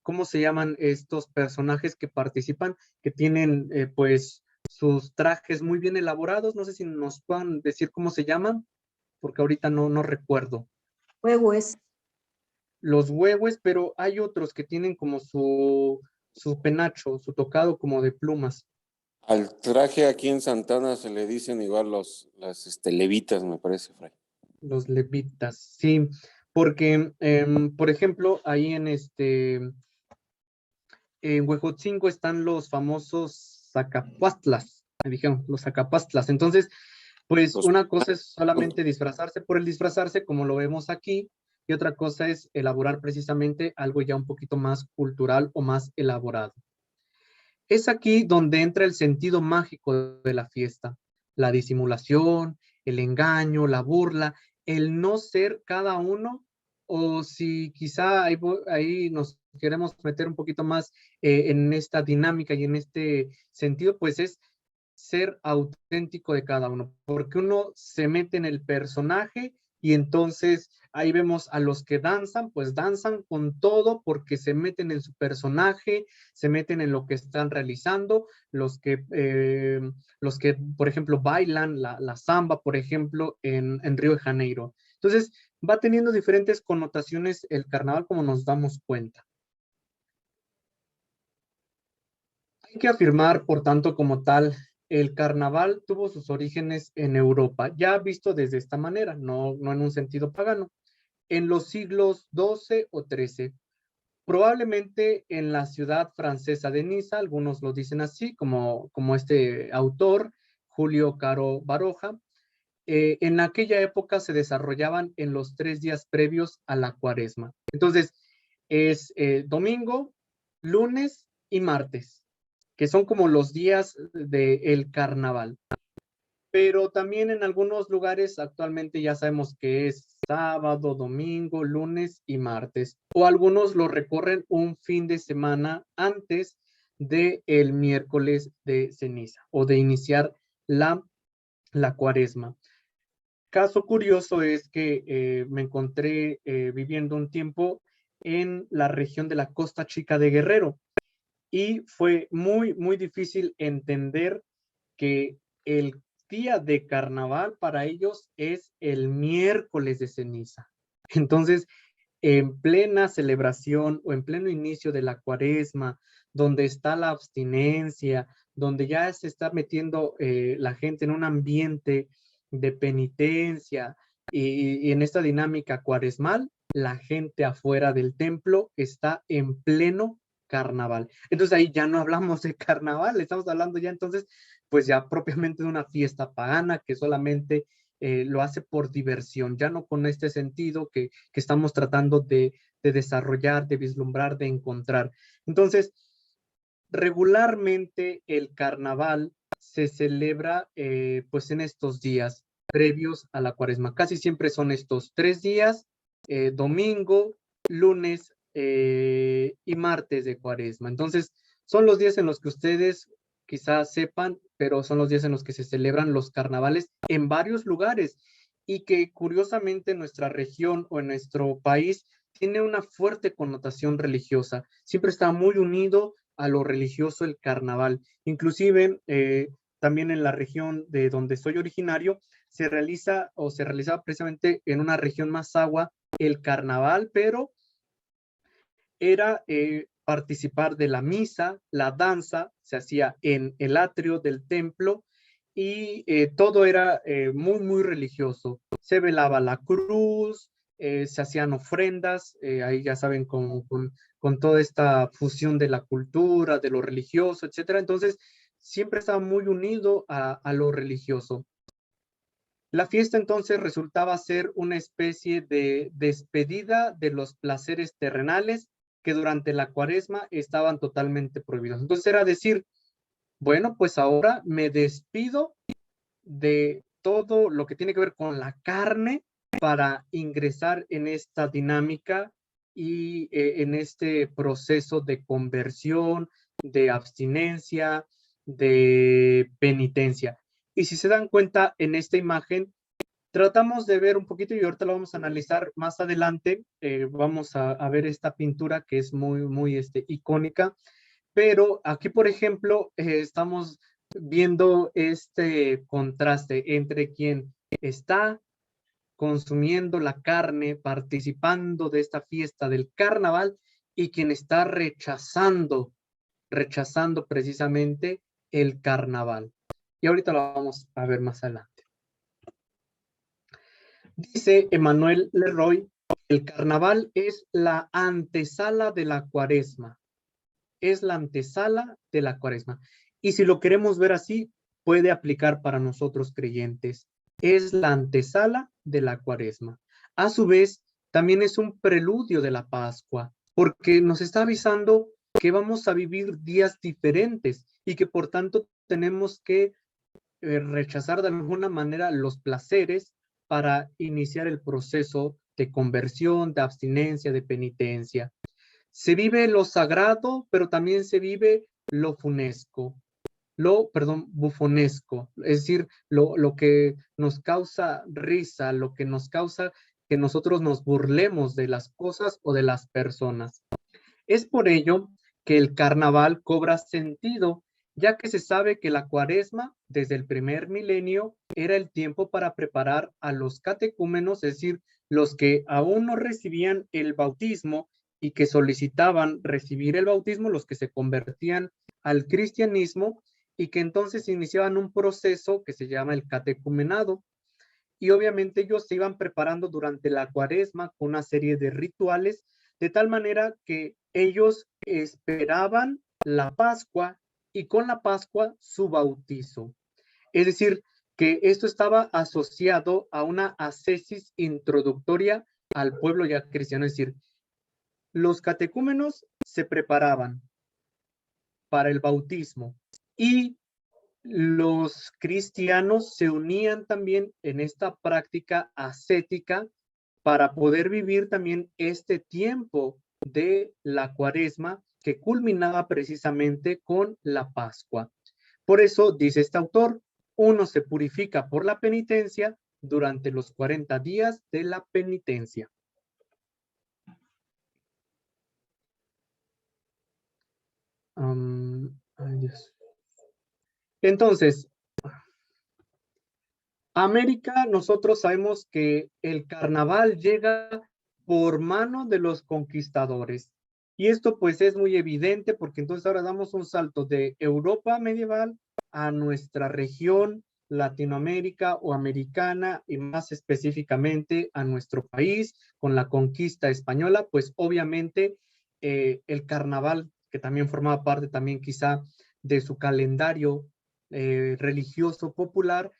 cómo se llaman estos personajes que participan, que tienen pues sus trajes muy bien elaborados. No sé si nos puedan decir cómo se llaman, porque ahorita no recuerdo. Huevos. Los huevos, pero hay otros que tienen como su penacho, su tocado como de plumas. Al traje aquí en Santana se le dicen igual las levitas, me parece, Fray. Los levitas, sí, porque, por ejemplo, ahí en Huejotzingo están los famosos zacapastlas, me dijeron, los zacapastlas. Entonces, pues una cosa es solamente disfrazarse por el disfrazarse, como lo vemos aquí, y otra cosa es elaborar precisamente algo ya un poquito más cultural o más elaborado. Es aquí donde entra el sentido mágico de la fiesta, la disimulación, el engaño, la burla, el no ser cada uno, o si quizá ahí nos queremos meter un poquito más en esta dinámica y en este sentido, pues es ser auténtico de cada uno, porque uno se mete en el personaje y entonces ahí vemos a los que danzan, pues danzan con todo porque se meten en su personaje, se meten en lo que están realizando, los que, por ejemplo, bailan la samba, por ejemplo, en Río de Janeiro. Entonces, va teniendo diferentes connotaciones el carnaval, como nos damos cuenta. Hay que afirmar, por tanto, como tal, el carnaval tuvo sus orígenes en Europa, ya visto desde esta manera, no en un sentido pagano, en los siglos XII o XIII, probablemente en la ciudad francesa de Niza, algunos lo dicen así, como este autor, Julio Caro Baroja. En aquella época se desarrollaban en los 3 días previos a la Cuaresma. Entonces, es domingo, lunes y martes, que son como los días del carnaval. Pero también en algunos lugares actualmente ya sabemos que es sábado, domingo, lunes y martes. O algunos lo recorren un fin de semana antes del miércoles de ceniza o de iniciar la cuaresma. Caso curioso es que me encontré viviendo un tiempo en la región de la Costa Chica de Guerrero y fue muy, muy difícil entender que el día de carnaval para ellos es el miércoles de ceniza. Entonces, en plena celebración o en pleno inicio de la cuaresma, donde está la abstinencia, donde ya se está metiendo la gente en un ambiente de penitencia y en esta dinámica cuaresmal, la gente afuera del templo está en pleno carnaval. Entonces ahí ya no hablamos de carnaval, estamos hablando ya entonces pues ya propiamente de una fiesta pagana que solamente lo hace por diversión, ya no con este sentido que estamos tratando de desarrollar, de vislumbrar, de encontrar. Entonces, regularmente el carnaval se celebra pues en estos días previos a la cuaresma. Casi siempre son estos 3 días, domingo, lunes y martes de cuaresma. Entonces, son los días en los que ustedes quizás sepan, pero son los días en los que se celebran los carnavales en varios lugares y que curiosamente en nuestra región o en nuestro país tiene una fuerte connotación religiosa. Siempre está muy unido a lo religioso el carnaval. Inclusive también en la región de donde soy originario se realiza o se realizaba precisamente en una región más agua el carnaval, pero era participar de la misa, la danza, se hacía en el atrio del templo y todo era muy, muy religioso. Se velaba la cruz, se hacían ofrendas, ahí ya saben, con toda esta fusión de la cultura, de lo religioso, etcétera. Entonces, siempre estaba muy unido a lo religioso. La fiesta entonces resultaba ser una especie de despedida de los placeres terrenales que durante la cuaresma estaban totalmente prohibidos. Entonces era decir, bueno, pues ahora me despido de todo lo que tiene que ver con la carne para ingresar en esta dinámica y en este proceso de conversión, de abstinencia, de penitencia. Y si se dan cuenta en esta imagen, tratamos de ver un poquito y ahorita lo vamos a analizar más adelante. Vamos a ver esta pintura que es muy, muy icónica. Pero aquí, por ejemplo, estamos viendo este contraste entre quien está consumiendo la carne, participando de esta fiesta del carnaval y quien está rechazando precisamente el carnaval. Y ahorita lo vamos a ver más adelante. Dice Emmanuel Leroy, el carnaval es la antesala de la cuaresma. Es la antesala de la cuaresma. Y si lo queremos ver así, puede aplicar para nosotros creyentes. Es la antesala de la cuaresma. A su vez, también es un preludio de la Pascua, porque nos está avisando que vamos a vivir días diferentes y que por tanto tenemos que rechazar de alguna manera los placeres para iniciar el proceso de conversión, de abstinencia, de penitencia. Se vive lo sagrado, pero también se vive lo funesco, bufonesco, es decir, lo que nos causa risa, lo que nos causa que nosotros nos burlemos de las cosas o de las personas. Es por ello que el carnaval cobra sentido, ya que se sabe que la cuaresma, desde el primer milenio, era el tiempo para preparar a los catecúmenos, es decir, los que aún no recibían el bautismo y que solicitaban recibir el bautismo, los que se convertían al cristianismo y que entonces iniciaban un proceso que se llama el catecumenado. Y obviamente ellos se iban preparando durante la cuaresma con una serie de rituales, de tal manera que ellos esperaban la Pascua y con la Pascua su bautizo. Es decir, que esto estaba asociado a una ascesis introductoria al pueblo ya cristiano, es decir, los catecúmenos se preparaban para el bautismo. Y los cristianos se unían también en esta práctica ascética para poder vivir también este tiempo de la Cuaresma que culminaba precisamente con la Pascua. Por eso, dice este autor, uno se purifica por la penitencia durante los 40 días de la penitencia. Ay, Dios. Entonces, América, nosotros sabemos que el carnaval llega por mano de los conquistadores. Y esto pues es muy evidente porque entonces ahora damos un salto de Europa medieval a nuestra región Latinoamérica o americana y más específicamente a nuestro país con la conquista española, pues obviamente el carnaval, que también formaba parte también quizá de su calendario religioso popular,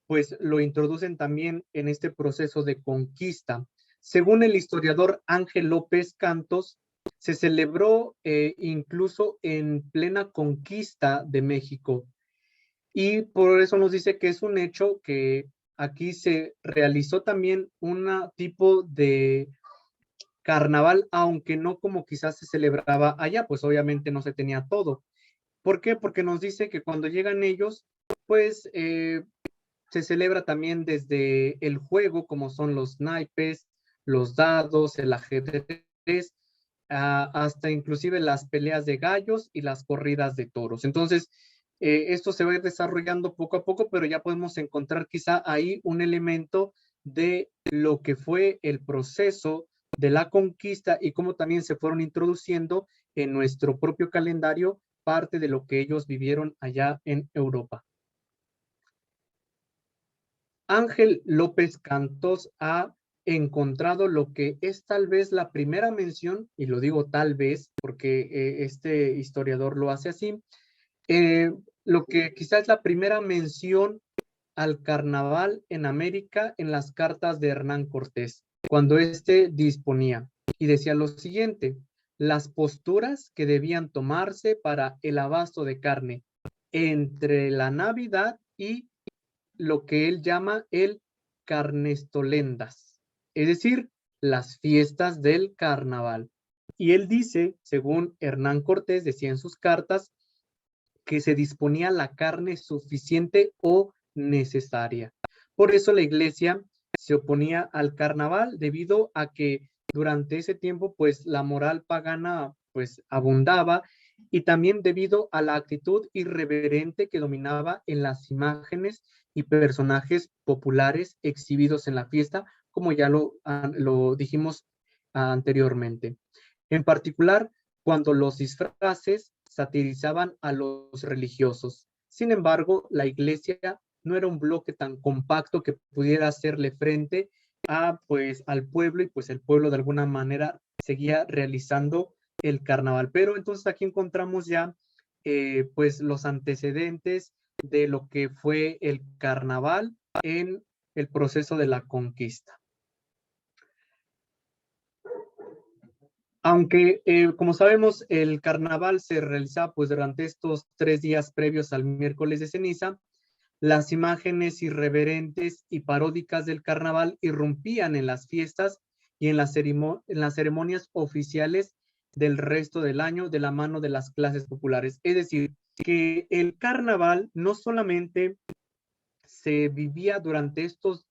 pues lo introducen también en este proceso de conquista. Según el historiador Ángel López Cantos, se celebró incluso en plena conquista de México. Y por eso nos dice que es un hecho que aquí se realizó también un tipo de carnaval, aunque no como quizás se celebraba allá, pues obviamente no se tenía todo. ¿Por qué? Porque nos dice que cuando llegan ellos, pues se celebra también desde el juego, como son los naipes, los dados, el ajedrez, hasta inclusive las peleas de gallos y las corridas de toros. Entonces, esto se va a ir desarrollando poco a poco, pero ya podemos encontrar quizá ahí un elemento de lo que fue el proceso de la conquista y cómo también se fueron introduciendo en nuestro propio calendario parte de lo que ellos vivieron allá en Europa. Ángel López Cantos ha encontrado lo que es tal vez la primera mención, y lo digo tal vez porque este historiador lo hace así, lo que quizás es la primera mención al carnaval en América en las cartas de Hernán Cortés, cuando éste disponía y decía lo siguiente: las posturas que debían tomarse para el abasto de carne entre la Navidad y lo que él llama el carnestolendas, es decir, las fiestas del carnaval. Y él dice, según Hernán Cortés decía en sus cartas, que se disponía la carne suficiente o necesaria. Por eso la iglesia se oponía al carnaval debido a que durante ese tiempo pues la moral pagana pues abundaba y también debido a la actitud irreverente que dominaba en las imágenes y personajes populares exhibidos en la fiesta, como ya lo dijimos anteriormente. En particular, cuando los disfraces satirizaban a los religiosos. Sin embargo, la iglesia no era un bloque tan compacto que pudiera hacerle frente a, pues, al pueblo, y pues el pueblo de alguna manera seguía realizando el carnaval. Pero entonces aquí encontramos ya pues los antecedentes de lo que fue el carnaval en el proceso de la conquista. Aunque, como sabemos, el carnaval se realizaba pues durante estos 3 días previos al miércoles de ceniza, las imágenes irreverentes y paródicas del carnaval irrumpían en las fiestas y en las ceremonias oficiales del resto del año de la mano de las clases populares. Es decir, que el carnaval no solamente se vivía durante estos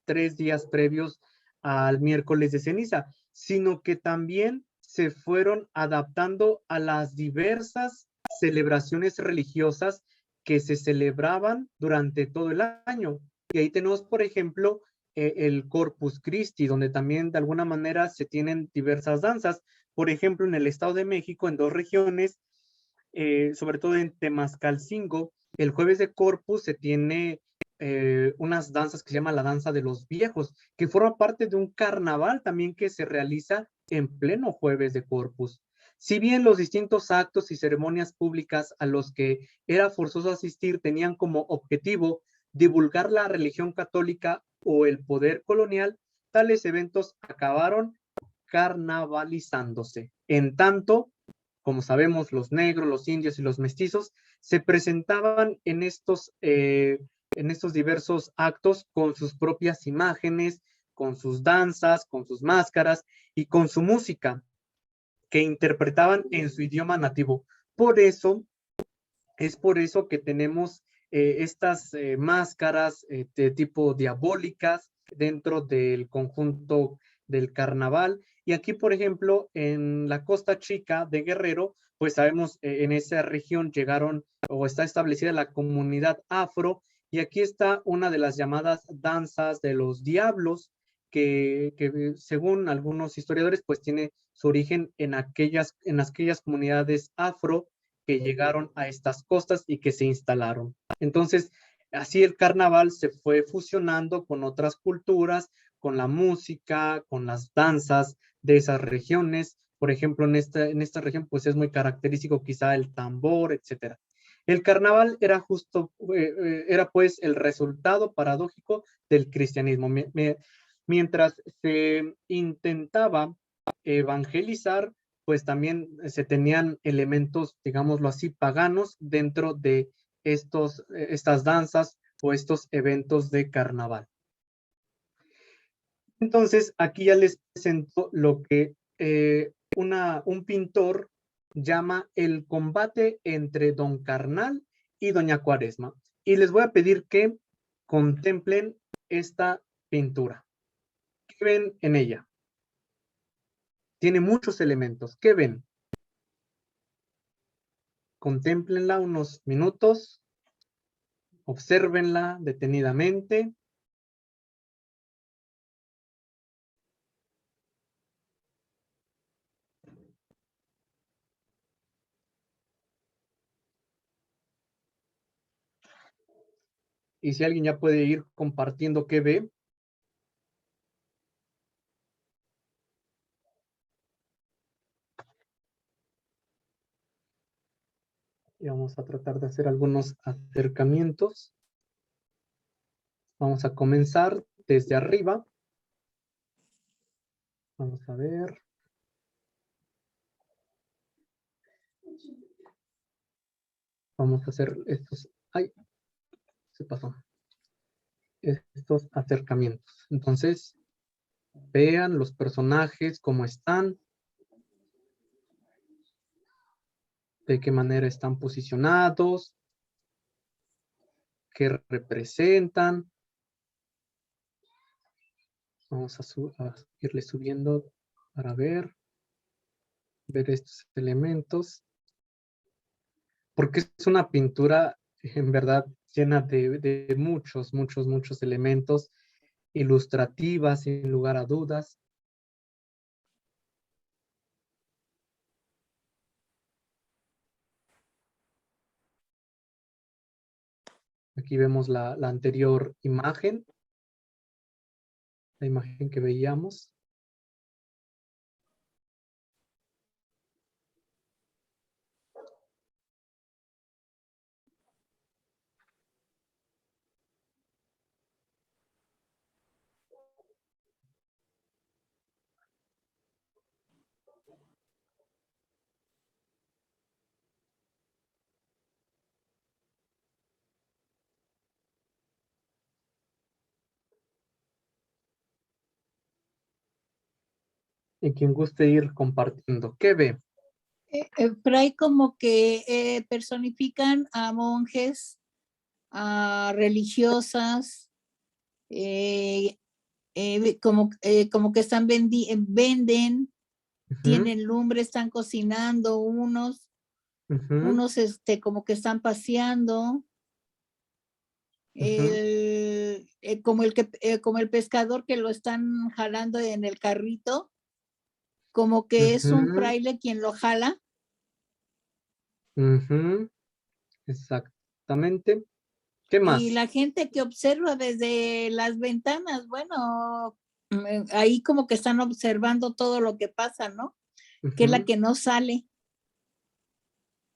3 días previos al miércoles de ceniza, sino que también se fueron adaptando a las diversas celebraciones religiosas que se celebraban durante todo el año. Y ahí tenemos, por ejemplo, el Corpus Christi, donde también de alguna manera se tienen diversas danzas. Por ejemplo, en el Estado de México, en 2 regiones, sobre todo en Temascalcingo, el jueves de Corpus se tiene unas danzas que se llama la danza de los viejos, que forma parte de un carnaval también que se realiza en pleno jueves de Corpus. Si bien los distintos actos y ceremonias públicas a los que era forzoso asistir tenían como objetivo divulgar la religión católica o el poder colonial, tales eventos acabaron carnavalizándose. En tanto, como sabemos, los negros, los indios y los mestizos se presentaban en estos diversos actos con sus propias imágenes, con sus danzas, con sus máscaras y con su música que interpretaban en su idioma nativo. Es por eso que tenemos estas máscaras de tipo diabólicas dentro del conjunto del carnaval. Y aquí, por ejemplo, en la Costa Chica de Guerrero, pues sabemos, en esa región llegaron o está establecida la comunidad afro, y aquí está una de las llamadas danzas de los diablos, que según algunos historiadores, pues tiene su origen en aquellas comunidades afro que llegaron a estas costas y que se instalaron. Entonces, así el carnaval se fue fusionando con otras culturas, con la música, con las danzas de esas regiones. Por ejemplo, en esta región, pues es muy característico quizá el tambor, etcétera. El carnaval era era pues el resultado paradójico del cristianismo. Mientras se intentaba evangelizar, pues también se tenían elementos, digámoslo así, paganos dentro de estas danzas o estos eventos de carnaval. Entonces, aquí ya les presento lo que un pintor llama el combate entre Don Carnal y Doña Cuaresma. Y les voy a pedir que contemplen esta pintura. ¿Qué ven en ella? Tiene muchos elementos. ¿Qué ven? Contémplenla unos minutos. Obsérvenla detenidamente. Y si alguien ya puede ir compartiendo qué ve. Y vamos a tratar de hacer algunos acercamientos. Vamos a comenzar desde arriba. Vamos a ver. Vamos a hacer estos. ¡Ay! Se pasó. Estos acercamientos. Entonces, vean los personajes, cómo están. De qué manera están posicionados. Qué representan. Vamos a irle subiendo para ver estos elementos. Porque es una pintura, en verdad, llena de muchos elementos, ilustrativas, sin lugar a dudas. Aquí vemos la anterior imagen, la imagen que veíamos. Y quien guste ir compartiendo, ¿qué ve? Fray, como que personifican a monjes, a religiosas, como que venden, tienen lumbre, están cocinando unos como que están paseando. Como el pescador que lo están jalando en el carrito, como que es un fraile quien lo jala. Exactamente. ¿Qué más? Y la gente que observa desde las ventanas, bueno, ahí como que están observando todo lo que pasa, ¿no? Que es la que no sale.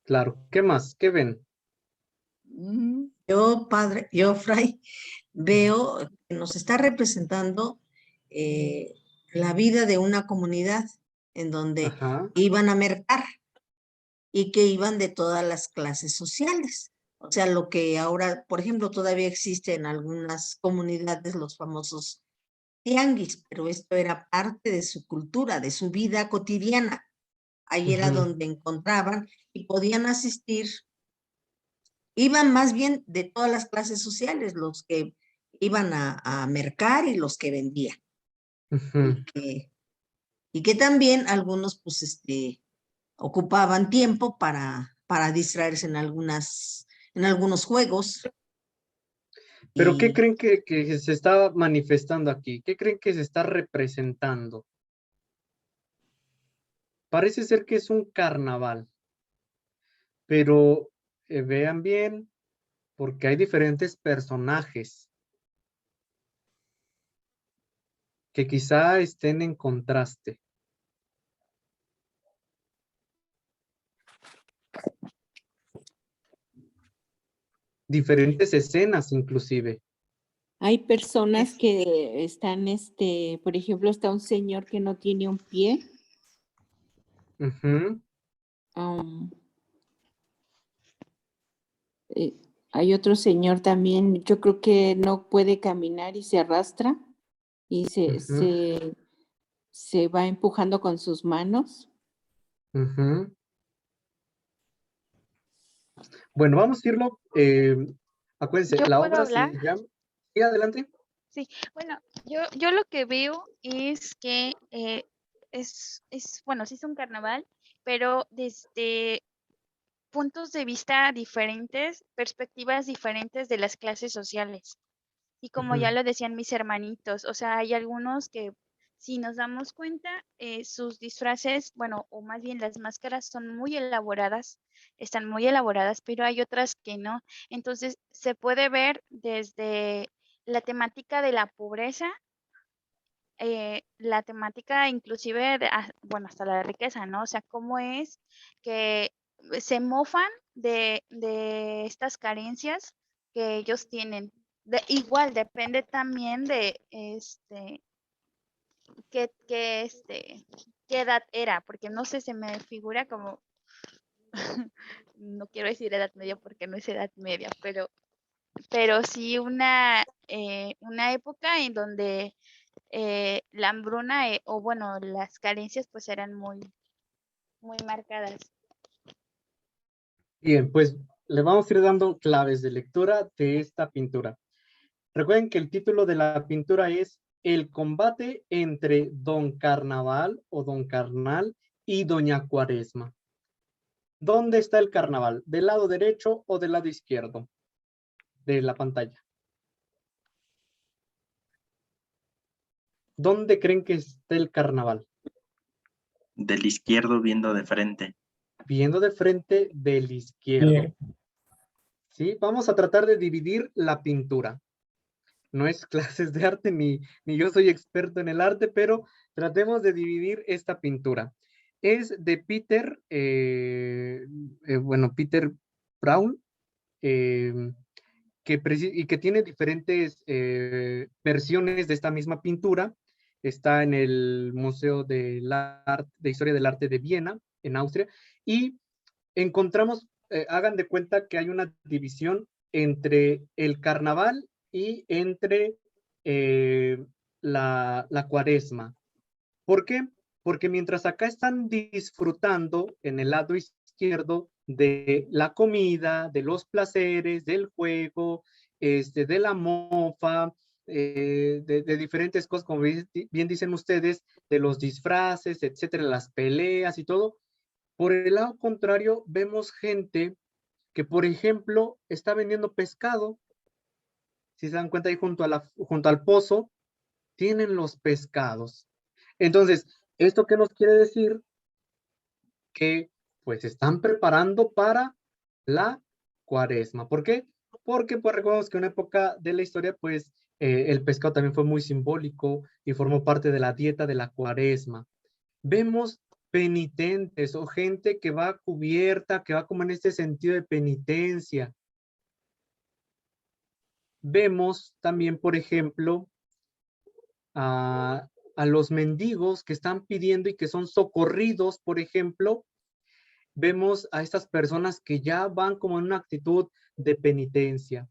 Claro. ¿Qué más? ¿Qué ven? Yo, Fray, veo que nos está representando la vida de una comunidad en donde iban a mercar y que iban de todas las clases sociales. O sea, lo que ahora, por ejemplo, todavía existe en algunas comunidades, los famosos tianguis, pero esto era parte de su cultura, de su vida cotidiana. Ahí era donde encontraban y podían asistir. Iban más bien de todas las clases sociales, los que iban a mercar y los que vendían. Y que también algunos, pues, ocupaban tiempo para distraerse en algunos juegos. ¿Pero qué Y creen que se está manifestando aquí? ¿Qué creen que se está representando? Parece ser que es un carnaval, pero vean bien, porque hay diferentes personajes que quizá estén en contraste. Diferentes escenas inclusive. Hay personas que están, por ejemplo, está un señor que no tiene un pie. Hay otro señor también, yo creo que no puede caminar y se arrastra y se va empujando con sus manos. Bueno, vamos a irlo. Acuérdense, ¿Yo la puedo obra hablar? se llama. Sí, adelante. Sí, bueno, yo lo que veo es que bueno, sí es un carnaval, pero desde puntos de vista diferentes, perspectivas diferentes de las clases sociales. Y como ya lo decían mis hermanitos, o sea, hay algunos que, si nos damos cuenta, sus disfraces, bueno, o más bien las máscaras son muy elaboradas, están muy elaboradas, pero hay otras que no. Entonces, se puede ver desde la temática de la pobreza, la temática inclusive, bueno, hasta la riqueza, ¿no? O sea, cómo es que se mofan de estas carencias que ellos tienen. Igual depende también de qué edad era, porque no sé, se me figura como, no quiero decir edad media porque no es edad media, pero sí una época en donde la hambruna o bueno, las carencias pues eran muy, muy marcadas. Bien, pues le vamos a ir dando claves de lectura de esta pintura. Recuerden que el título de la pintura es El combate entre Don Carnaval o Don Carnal y Doña Cuaresma. ¿Dónde está el carnaval? ¿Del lado derecho o del lado izquierdo de la pantalla? ¿Dónde creen que está el carnaval? Del izquierdo viendo de frente. Viendo de frente del izquierdo. ¿Sí? Vamos a tratar de dividir la pintura. No es clases de arte, ni yo soy experto en el arte, pero tratemos de dividir esta pintura. Es de Peter, Peter Brown, y que tiene diferentes versiones de esta misma pintura. Está en el Museo de Historia del Arte de Viena, en Austria, y encontramos, hagan de cuenta que hay una división entre el carnaval y entre la cuaresma. ¿Por qué? Porque mientras acá están disfrutando en el lado izquierdo de la comida, de los placeres, del juego, de la mofa, de diferentes cosas, como bien dicen ustedes, de los disfraces, etcétera, las peleas y todo. Por el lado contrario, vemos gente que, por ejemplo, está vendiendo pescado. Si se dan cuenta, ahí junto al pozo, tienen los pescados. Entonces, ¿esto qué nos quiere decir? Que pues están preparando para la cuaresma. ¿Por qué? Porque pues recordemos que en una época de la historia pues el pescado también fue muy simbólico y formó parte de la dieta de la cuaresma. Vemos penitentes o gente que va cubierta, que va como en este sentido de penitencia. Vemos también, por ejemplo, a los mendigos que están pidiendo y que son socorridos, por ejemplo, vemos a estas personas que ya van como en una actitud de penitencia.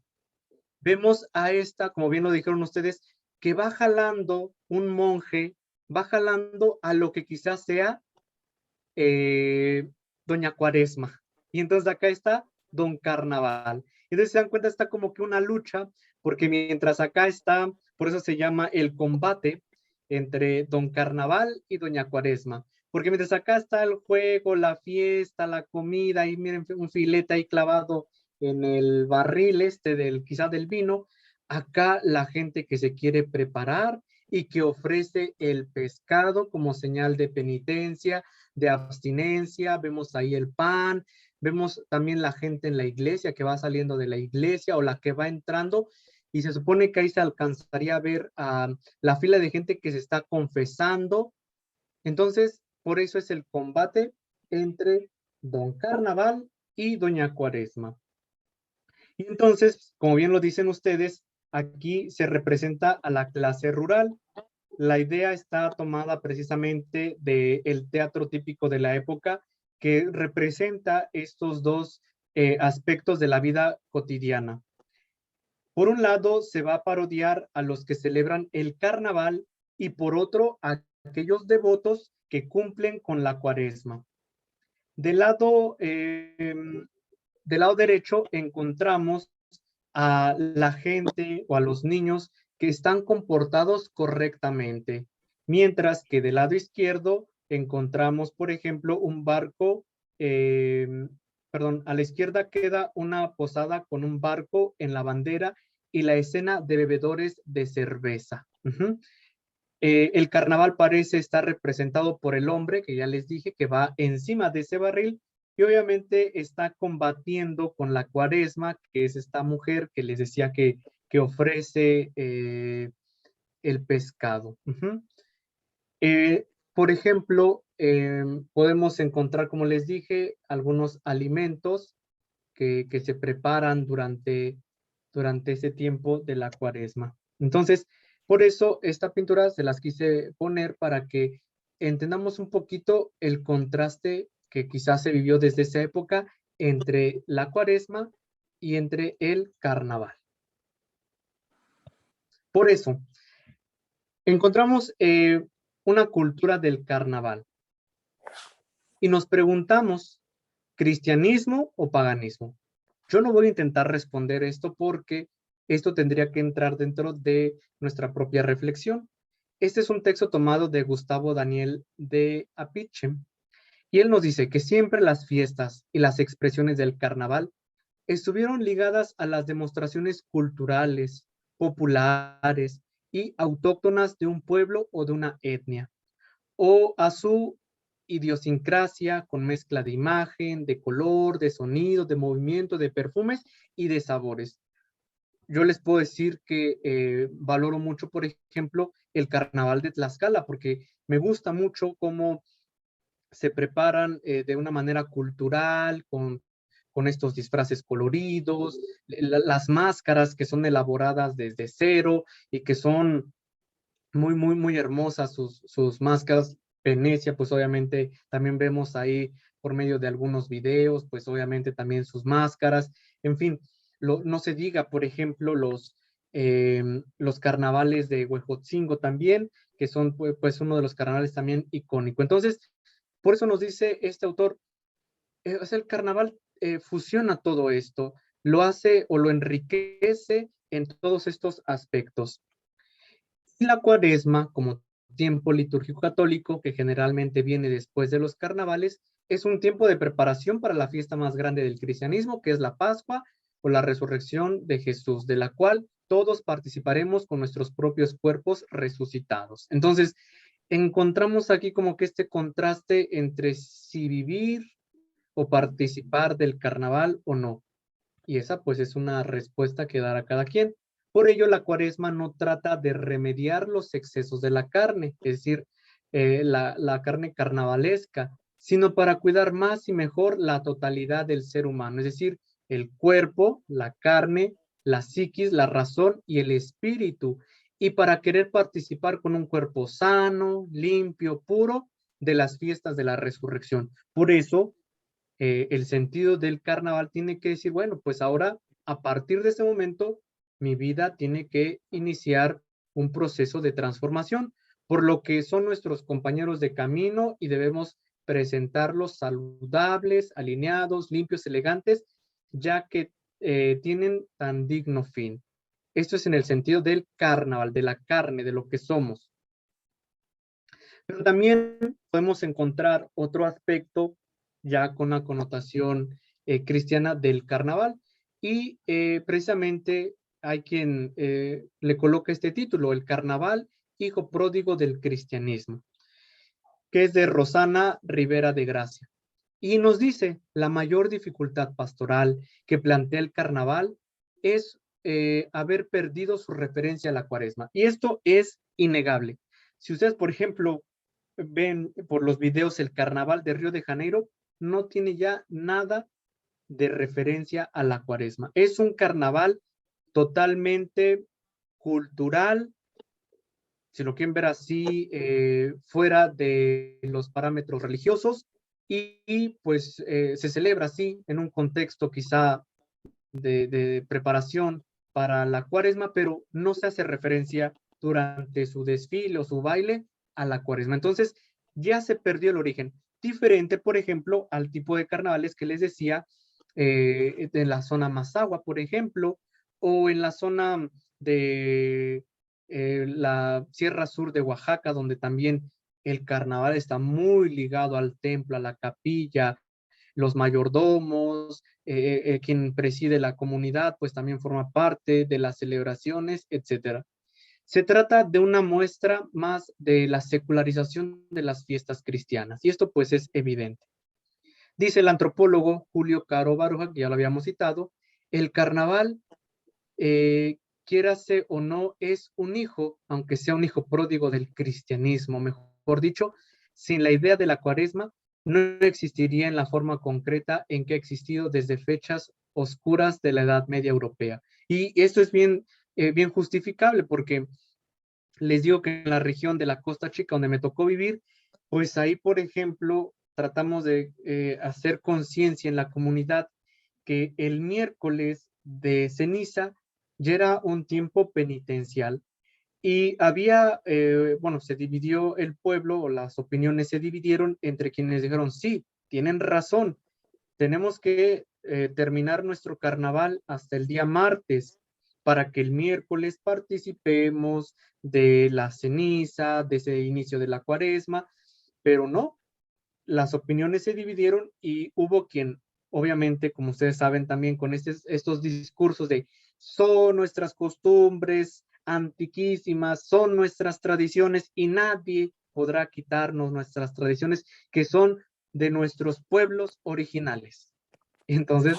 Vemos a esta, como bien lo dijeron ustedes, que va jalando un monje, va jalando a lo que quizás sea Doña Cuaresma. Y entonces acá está Don Carnaval. Entonces se dan cuenta, está como que una lucha, porque mientras acá está, por eso se llama el combate entre Don Carnaval y Doña Cuaresma. Porque mientras acá está el juego, la fiesta, la comida, y miren un filete ahí clavado en el barril quizás del vino, acá la gente que se quiere preparar y que ofrece el pescado como señal de penitencia, de abstinencia, vemos ahí el pan, vemos también la gente en la iglesia que va saliendo de la iglesia o la que va entrando, y se supone que ahí se alcanzaría a ver la fila de gente que se está confesando. Entonces, por eso es el combate entre Don Carnaval y Doña Cuaresma. Y entonces, como bien lo dicen ustedes, aquí se representa a la clase rural. La idea está tomada precisamente del teatro típico de la época, que representa estos dos aspectos de la vida cotidiana. Por un lado, se va a parodiar a los que celebran el carnaval y por otro, a aquellos devotos que cumplen con la cuaresma. Del lado derecho encontramos a la gente o a los niños que están comportados correctamente, mientras que del lado izquierdo encontramos, por ejemplo, un barco, a la izquierda queda una posada con un barco en la bandera y la escena de bebedores de cerveza. El carnaval parece estar representado por el hombre, que ya les dije, que va encima de ese barril, y obviamente está combatiendo con la cuaresma, que es esta mujer que les decía que ofrece el pescado. Por ejemplo, podemos encontrar, como les dije, algunos alimentos que se preparan durante ese tiempo de la cuaresma. Entonces, por eso esta pintura se las quise poner para que entendamos un poquito el contraste que quizás se vivió desde esa época entre la cuaresma y entre el carnaval. Por eso, encontramos una cultura del carnaval y nos preguntamos, ¿cristianismo o paganismo? Yo no voy a intentar responder esto porque esto tendría que entrar dentro de nuestra propia reflexión. Este es un texto tomado de Gustavo Daniel de Apiche, y él nos dice que siempre las fiestas y las expresiones del carnaval estuvieron ligadas a las demostraciones culturales, populares y autóctonas de un pueblo o de una etnia, o a su idiosincrasia con mezcla de imagen, de color, de sonido, de movimiento, de perfumes y de sabores. Yo les puedo decir que valoro mucho, por ejemplo, el carnaval de Tlaxcala, porque me gusta mucho cómo se preparan de una manera cultural, con estos disfraces coloridos, las máscaras que son elaboradas desde cero y que son muy, muy, muy hermosas sus máscaras. Venecia, pues obviamente también vemos ahí por medio de algunos videos, pues obviamente también sus máscaras. En fin, no se diga, por ejemplo, los carnavales de Huejotzingo también, que son pues uno de los carnavales también icónico. Entonces, por eso nos dice este autor, el carnaval fusiona todo esto, lo hace o lo enriquece en todos estos aspectos. Y la cuaresma, como tiempo litúrgico católico, que generalmente viene después de los carnavales, es un tiempo de preparación para la fiesta más grande del cristianismo, que es la Pascua o la resurrección de Jesús, de la cual todos participaremos con nuestros propios cuerpos resucitados. Entonces, encontramos aquí como que este contraste entre si vivir o participar del carnaval o no. Y esa pues es una respuesta que dará cada quien. Por ello, la cuaresma no trata de remediar los excesos de la carne, es decir, la carne carnavalesca, sino para cuidar más y mejor la totalidad del ser humano, es decir, el cuerpo, la carne, la psiquis, la razón y el espíritu, y para querer participar con un cuerpo sano, limpio, puro, de las fiestas de la resurrección. Por eso, el sentido del carnaval tiene que decir, bueno, pues ahora, a partir de ese momento, mi vida tiene que iniciar un proceso de transformación, por lo que son nuestros compañeros de camino y debemos presentarlos saludables, alineados, limpios, elegantes, ya que tienen tan digno fin. Esto es en el sentido del carnaval, de la carne, de lo que somos. Pero también podemos encontrar otro aspecto ya con una connotación cristiana del carnaval, y precisamente hay quien le coloca este título, el carnaval, hijo pródigo del cristianismo, que es de Rosana Rivera de Gracia. Y nos dice, la mayor dificultad pastoral que plantea el carnaval es haber perdido su referencia a la cuaresma. Y esto es innegable. Si ustedes, por ejemplo, ven por los videos el carnaval de Río de Janeiro, no tiene ya nada de referencia a la cuaresma. Es un carnaval totalmente cultural, si lo quieren ver así, fuera de los parámetros religiosos, y pues se celebra así en un contexto quizá de preparación para la cuaresma, pero no se hace referencia durante su desfile o su baile a la cuaresma. Entonces ya se perdió el origen. Diferente, por ejemplo, al tipo de carnavales que les decía, en la zona Mazahua, por ejemplo, o en la zona de la Sierra Sur de Oaxaca, donde también el carnaval está muy ligado al templo, a la capilla, los mayordomos, quien preside la comunidad, pues también forma parte de las celebraciones, etcétera. Se trata de una muestra más de la secularización de las fiestas cristianas, y esto pues es evidente. Dice el antropólogo Julio Caro Baroja, que ya lo habíamos citado, el carnaval, quiérase o no, es un hijo, aunque sea un hijo pródigo del cristianismo, mejor dicho, sin la idea de la cuaresma, no existiría en la forma concreta en que ha existido desde fechas oscuras de la Edad Media Europea. Y esto es bien justificable, porque les digo que en la región de la Costa Chica, donde me tocó vivir, pues ahí, por ejemplo, tratamos de hacer conciencia en la comunidad que el miércoles de ceniza ya era un tiempo penitencial, y había, bueno, se dividió el pueblo, o las opiniones se dividieron entre quienes dijeron, sí, tienen razón, tenemos que terminar nuestro carnaval hasta el día martes, para que el miércoles participemos de la ceniza, de ese inicio de la cuaresma, pero no, las opiniones se dividieron y hubo quien, obviamente, como ustedes saben también, con estos discursos de son nuestras costumbres antiquísimas, son nuestras tradiciones y nadie podrá quitarnos nuestras tradiciones que son de nuestros pueblos originales. Entonces,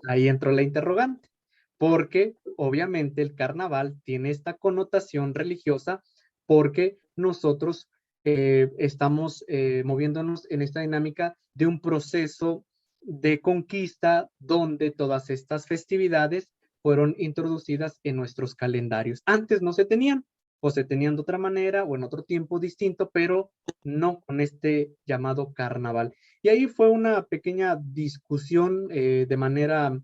ahí entró la interrogante, porque obviamente el carnaval tiene esta connotación religiosa, porque nosotros estamos moviéndonos en esta dinámica de un proceso de conquista donde todas estas festividades fueron introducidas en nuestros calendarios. Antes no se tenían, o se tenían de otra manera, o en otro tiempo distinto, pero no con este llamado carnaval. Y ahí fue una pequeña discusión de manera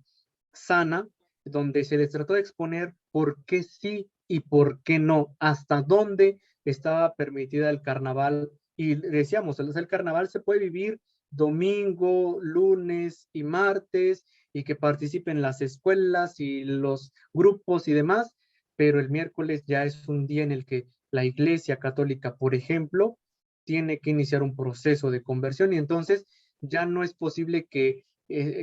sana, donde se les trató de exponer por qué sí y por qué no, hasta dónde estaba permitida el carnaval. Y decíamos, el carnaval se puede vivir domingo, lunes y martes, y que participen las escuelas y los grupos y demás, pero el miércoles ya es un día en el que la Iglesia Católica, por ejemplo, tiene que iniciar un proceso de conversión, y entonces ya no es posible que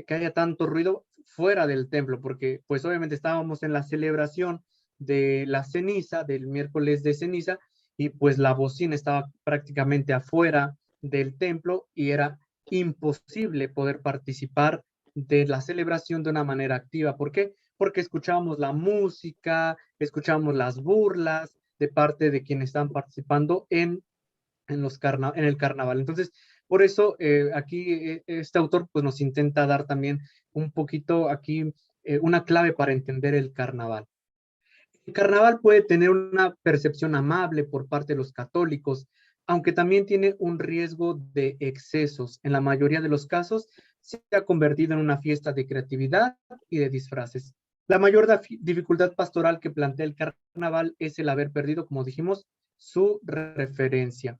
haya tanto ruido fuera del templo, porque pues obviamente estábamos en la celebración de la ceniza, del miércoles de ceniza, y pues la bocina estaba prácticamente afuera del templo y era imposible poder participar de la celebración de una manera activa. ¿Por qué? Porque escuchábamos la música, escuchábamos las burlas de parte de quienes estaban participando en el carnaval. Entonces, por eso aquí este autor pues nos intenta dar también un poquito aquí una clave para entender el carnaval. El carnaval puede tener una percepción amable por parte de los católicos, aunque también tiene un riesgo de excesos. En la mayoría de los casos se ha convertido en una fiesta de creatividad y de disfraces. La mayor dificultad pastoral que plantea el carnaval es el haber perdido, como dijimos, su referencia.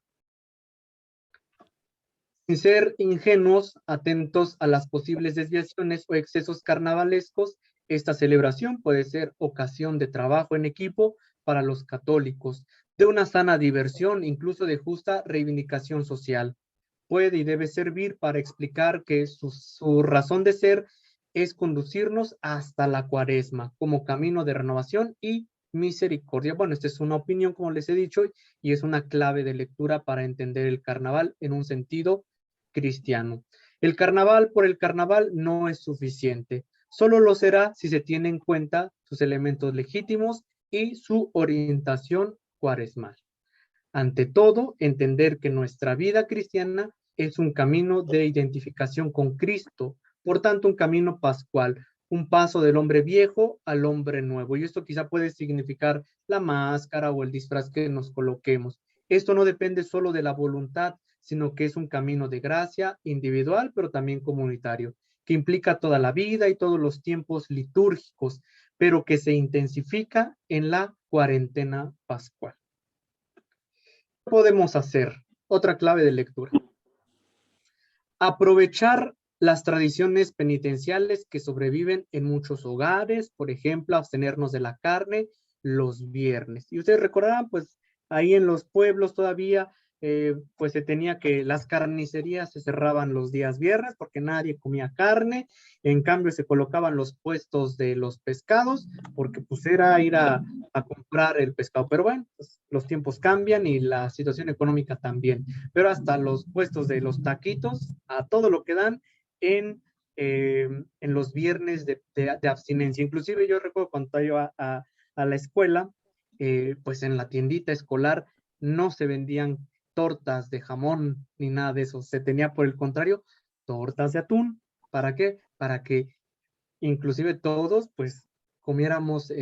Sin ser ingenuos, atentos a las posibles desviaciones o excesos carnavalescos, esta celebración puede ser ocasión de trabajo en equipo para los católicos, de una sana diversión, incluso de justa reivindicación social. Puede y debe servir para explicar que su razón de ser es conducirnos hasta la Cuaresma como camino de renovación y misericordia. Bueno, esta es una opinión, como les he dicho, y es una clave de lectura para entender el carnaval en un sentido cristiano. El carnaval por el carnaval no es suficiente. Solo lo será si se tiene en cuenta sus elementos legítimos y su orientación cuaresmal. Ante todo, entender que nuestra vida cristiana es un camino de identificación con Cristo, por tanto, un camino pascual, un paso del hombre viejo al hombre nuevo. Y esto quizá puede significar la máscara o el disfraz que nos coloquemos. Esto no depende solo de la voluntad, sino que es un camino de gracia individual, pero también comunitario, que implica toda la vida y todos los tiempos litúrgicos, pero que se intensifica en la cuarentena pascual. ¿Qué podemos hacer? Otra clave de lectura. Aprovechar las tradiciones penitenciales que sobreviven en muchos hogares, por ejemplo, abstenernos de la carne los viernes. Y ustedes recordarán, pues, ahí en los pueblos todavía, pues se tenía que las carnicerías se cerraban los días viernes porque nadie comía carne, en cambio se colocaban los puestos de los pescados porque pues era ir a comprar el pescado, pero bueno, pues, los tiempos cambian y la situación económica también, pero hasta los puestos de los taquitos, a todo lo que dan en los viernes de abstinencia. Inclusive yo recuerdo cuando iba a la escuela, pues en la tiendita escolar no se vendían tortas de jamón ni nada de eso, se tenía por el contrario tortas de atún. ¿Para qué? Para que inclusive todos pues comiéramos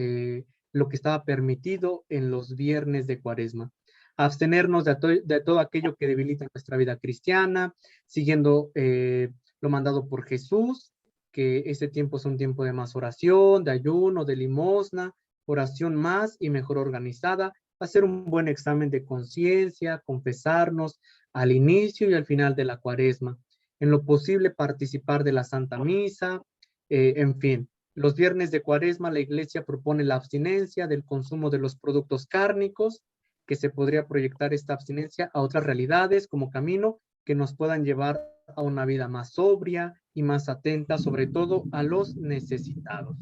lo que estaba permitido en los viernes de Cuaresma. Abstenernos de todo aquello que debilita nuestra vida cristiana, siguiendo lo mandado por Jesús, que este tiempo es un tiempo de más oración, de ayuno, de limosna, oración más y mejor organizada, hacer un buen examen de conciencia, confesarnos al inicio y al final de la Cuaresma, en lo posible participar de la Santa Misa, en fin. Los viernes de Cuaresma la Iglesia propone la abstinencia del consumo de los productos cárnicos, que se podría proyectar esta abstinencia a otras realidades como camino que nos puedan llevar a una vida más sobria y más atenta, sobre todo a los necesitados.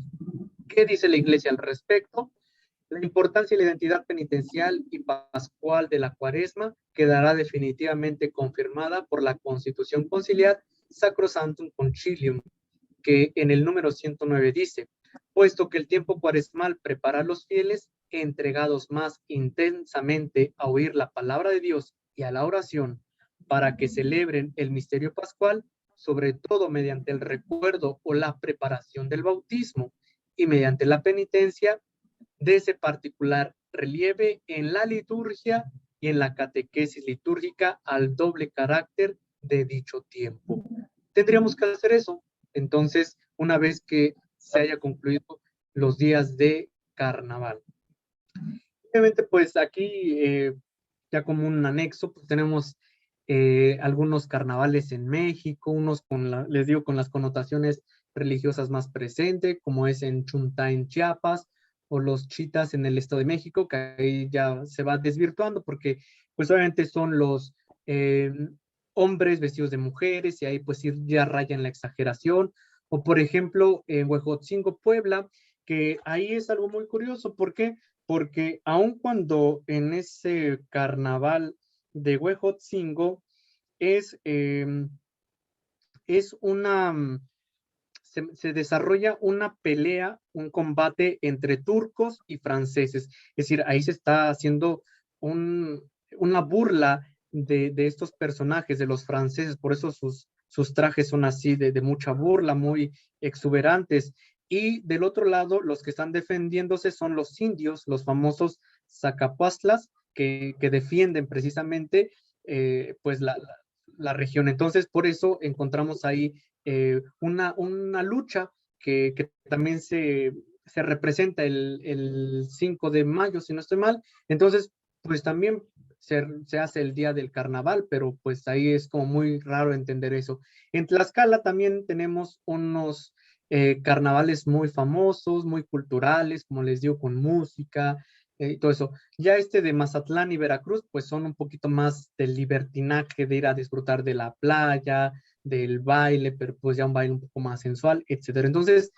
¿Qué dice la Iglesia al respecto? La importancia y la identidad penitencial y pascual de la Cuaresma quedará definitivamente confirmada por la Constitución Conciliar Sacrosanctum Concilium, que en el número 109 dice: puesto que el tiempo cuaresmal prepara a los fieles entregados más intensamente a oír la palabra de Dios y a la oración, para que celebren el misterio pascual, sobre todo mediante el recuerdo o la preparación del bautismo y mediante la penitencia, de ese particular relieve en la liturgia y en la catequesis litúrgica al doble carácter de dicho tiempo. Tendríamos que hacer eso, entonces, una vez que se haya concluido los días de carnaval. Obviamente, pues aquí, ya como un anexo, pues tenemos algunos carnavales en México, unos les digo, con las connotaciones religiosas más presentes, como es en Chuntá, en Chiapas, o los chitas en el Estado de México, que ahí ya se va desvirtuando, porque pues obviamente son los hombres vestidos de mujeres, y ahí pues ya rayan la exageración. O por ejemplo, en Huejotzingo, Puebla, que ahí es algo muy curioso. ¿Por qué? Porque aun cuando en ese carnaval de Huejotzingo se desarrolla una pelea, un combate entre turcos y franceses. Es decir, ahí se está haciendo una burla de estos personajes, de los franceses, por eso sus trajes son así de mucha burla, muy exuberantes. Y del otro lado, los que están defendiéndose son los indios, los famosos Zacapuastlas, que defienden precisamente pues la región. Entonces, por eso encontramos ahí una lucha que también se representa el 5 de mayo, si no estoy mal. Entonces, pues también se hace el día del carnaval, pero pues ahí es como muy raro entender eso. En Tlaxcala también tenemos unos carnavales muy famosos, muy culturales, como les digo, con música y todo eso. Ya de Mazatlán y Veracruz, pues son un poquito más del libertinaje, de ir a disfrutar de la playa, del baile, pero pues ya un baile un poco más sensual, etcétera. Entonces,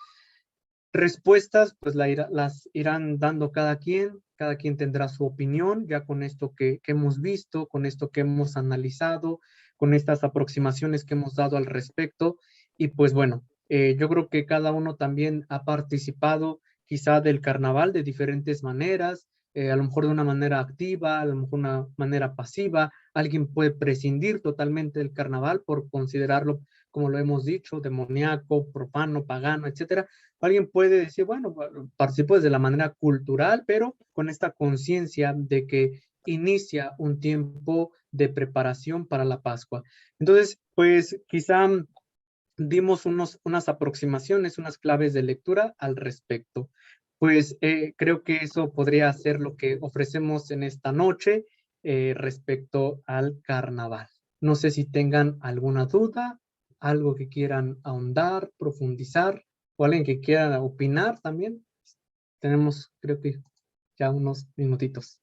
respuestas, pues las irán dando cada quien tendrá su opinión, ya con esto que hemos visto, con esto que hemos analizado, con estas aproximaciones que hemos dado al respecto, y pues bueno, yo creo que cada uno también ha participado quizá del carnaval de diferentes maneras, a lo mejor de una manera activa, a lo mejor una manera pasiva, alguien puede prescindir totalmente del carnaval por considerarlo, como lo hemos dicho, demoníaco, profano, pagano, etcétera. Alguien puede decir, bueno, participo desde la manera cultural, pero con esta conciencia de que inicia un tiempo de preparación para la Pascua. Entonces, pues quizá dimos unas aproximaciones, unas claves de lectura al respecto. Pues creo que eso podría ser lo que ofrecemos en esta noche respecto al carnaval. No sé si tengan alguna duda, algo que quieran ahondar, profundizar, o alguien que quiera opinar también. Tenemos, creo que ya unos minutitos.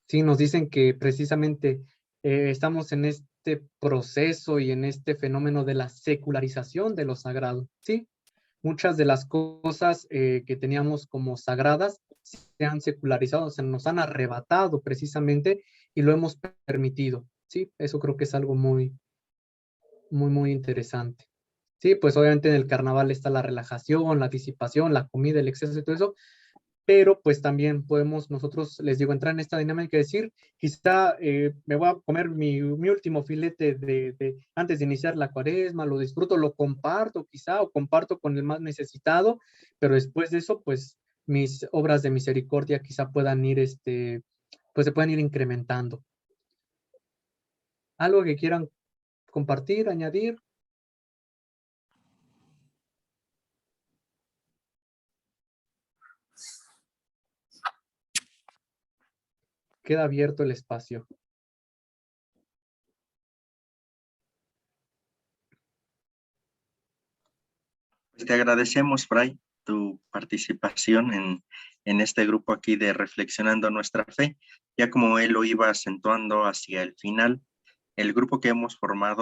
Sí, nos dicen que precisamente estamos en este proceso y en este fenómeno de la secularización de lo sagrado. Sí, muchas de las cosas que teníamos como sagradas se han secularizado, se nos han arrebatado precisamente y lo hemos permitido. Sí, eso creo que es algo muy, muy, muy interesante. Sí, pues obviamente en el carnaval está la relajación, la disipación, la comida, el exceso y todo eso, pero pues también podemos nosotros, les digo, entrar en esta dinámica y decir, quizá me voy a comer mi último filete antes de iniciar la cuaresma, lo disfruto, lo comparto quizá, o comparto con el más necesitado, pero después de eso, pues mis obras de misericordia quizá puedan ir, pues se puedan ir incrementando. ¿Algo que quieran compartir, añadir? Queda abierto el espacio. Pues te agradecemos, Fray, tu participación en este grupo aquí de Reflexionando Nuestra Fe. Ya como él lo iba acentuando hacia el final, el grupo que hemos formado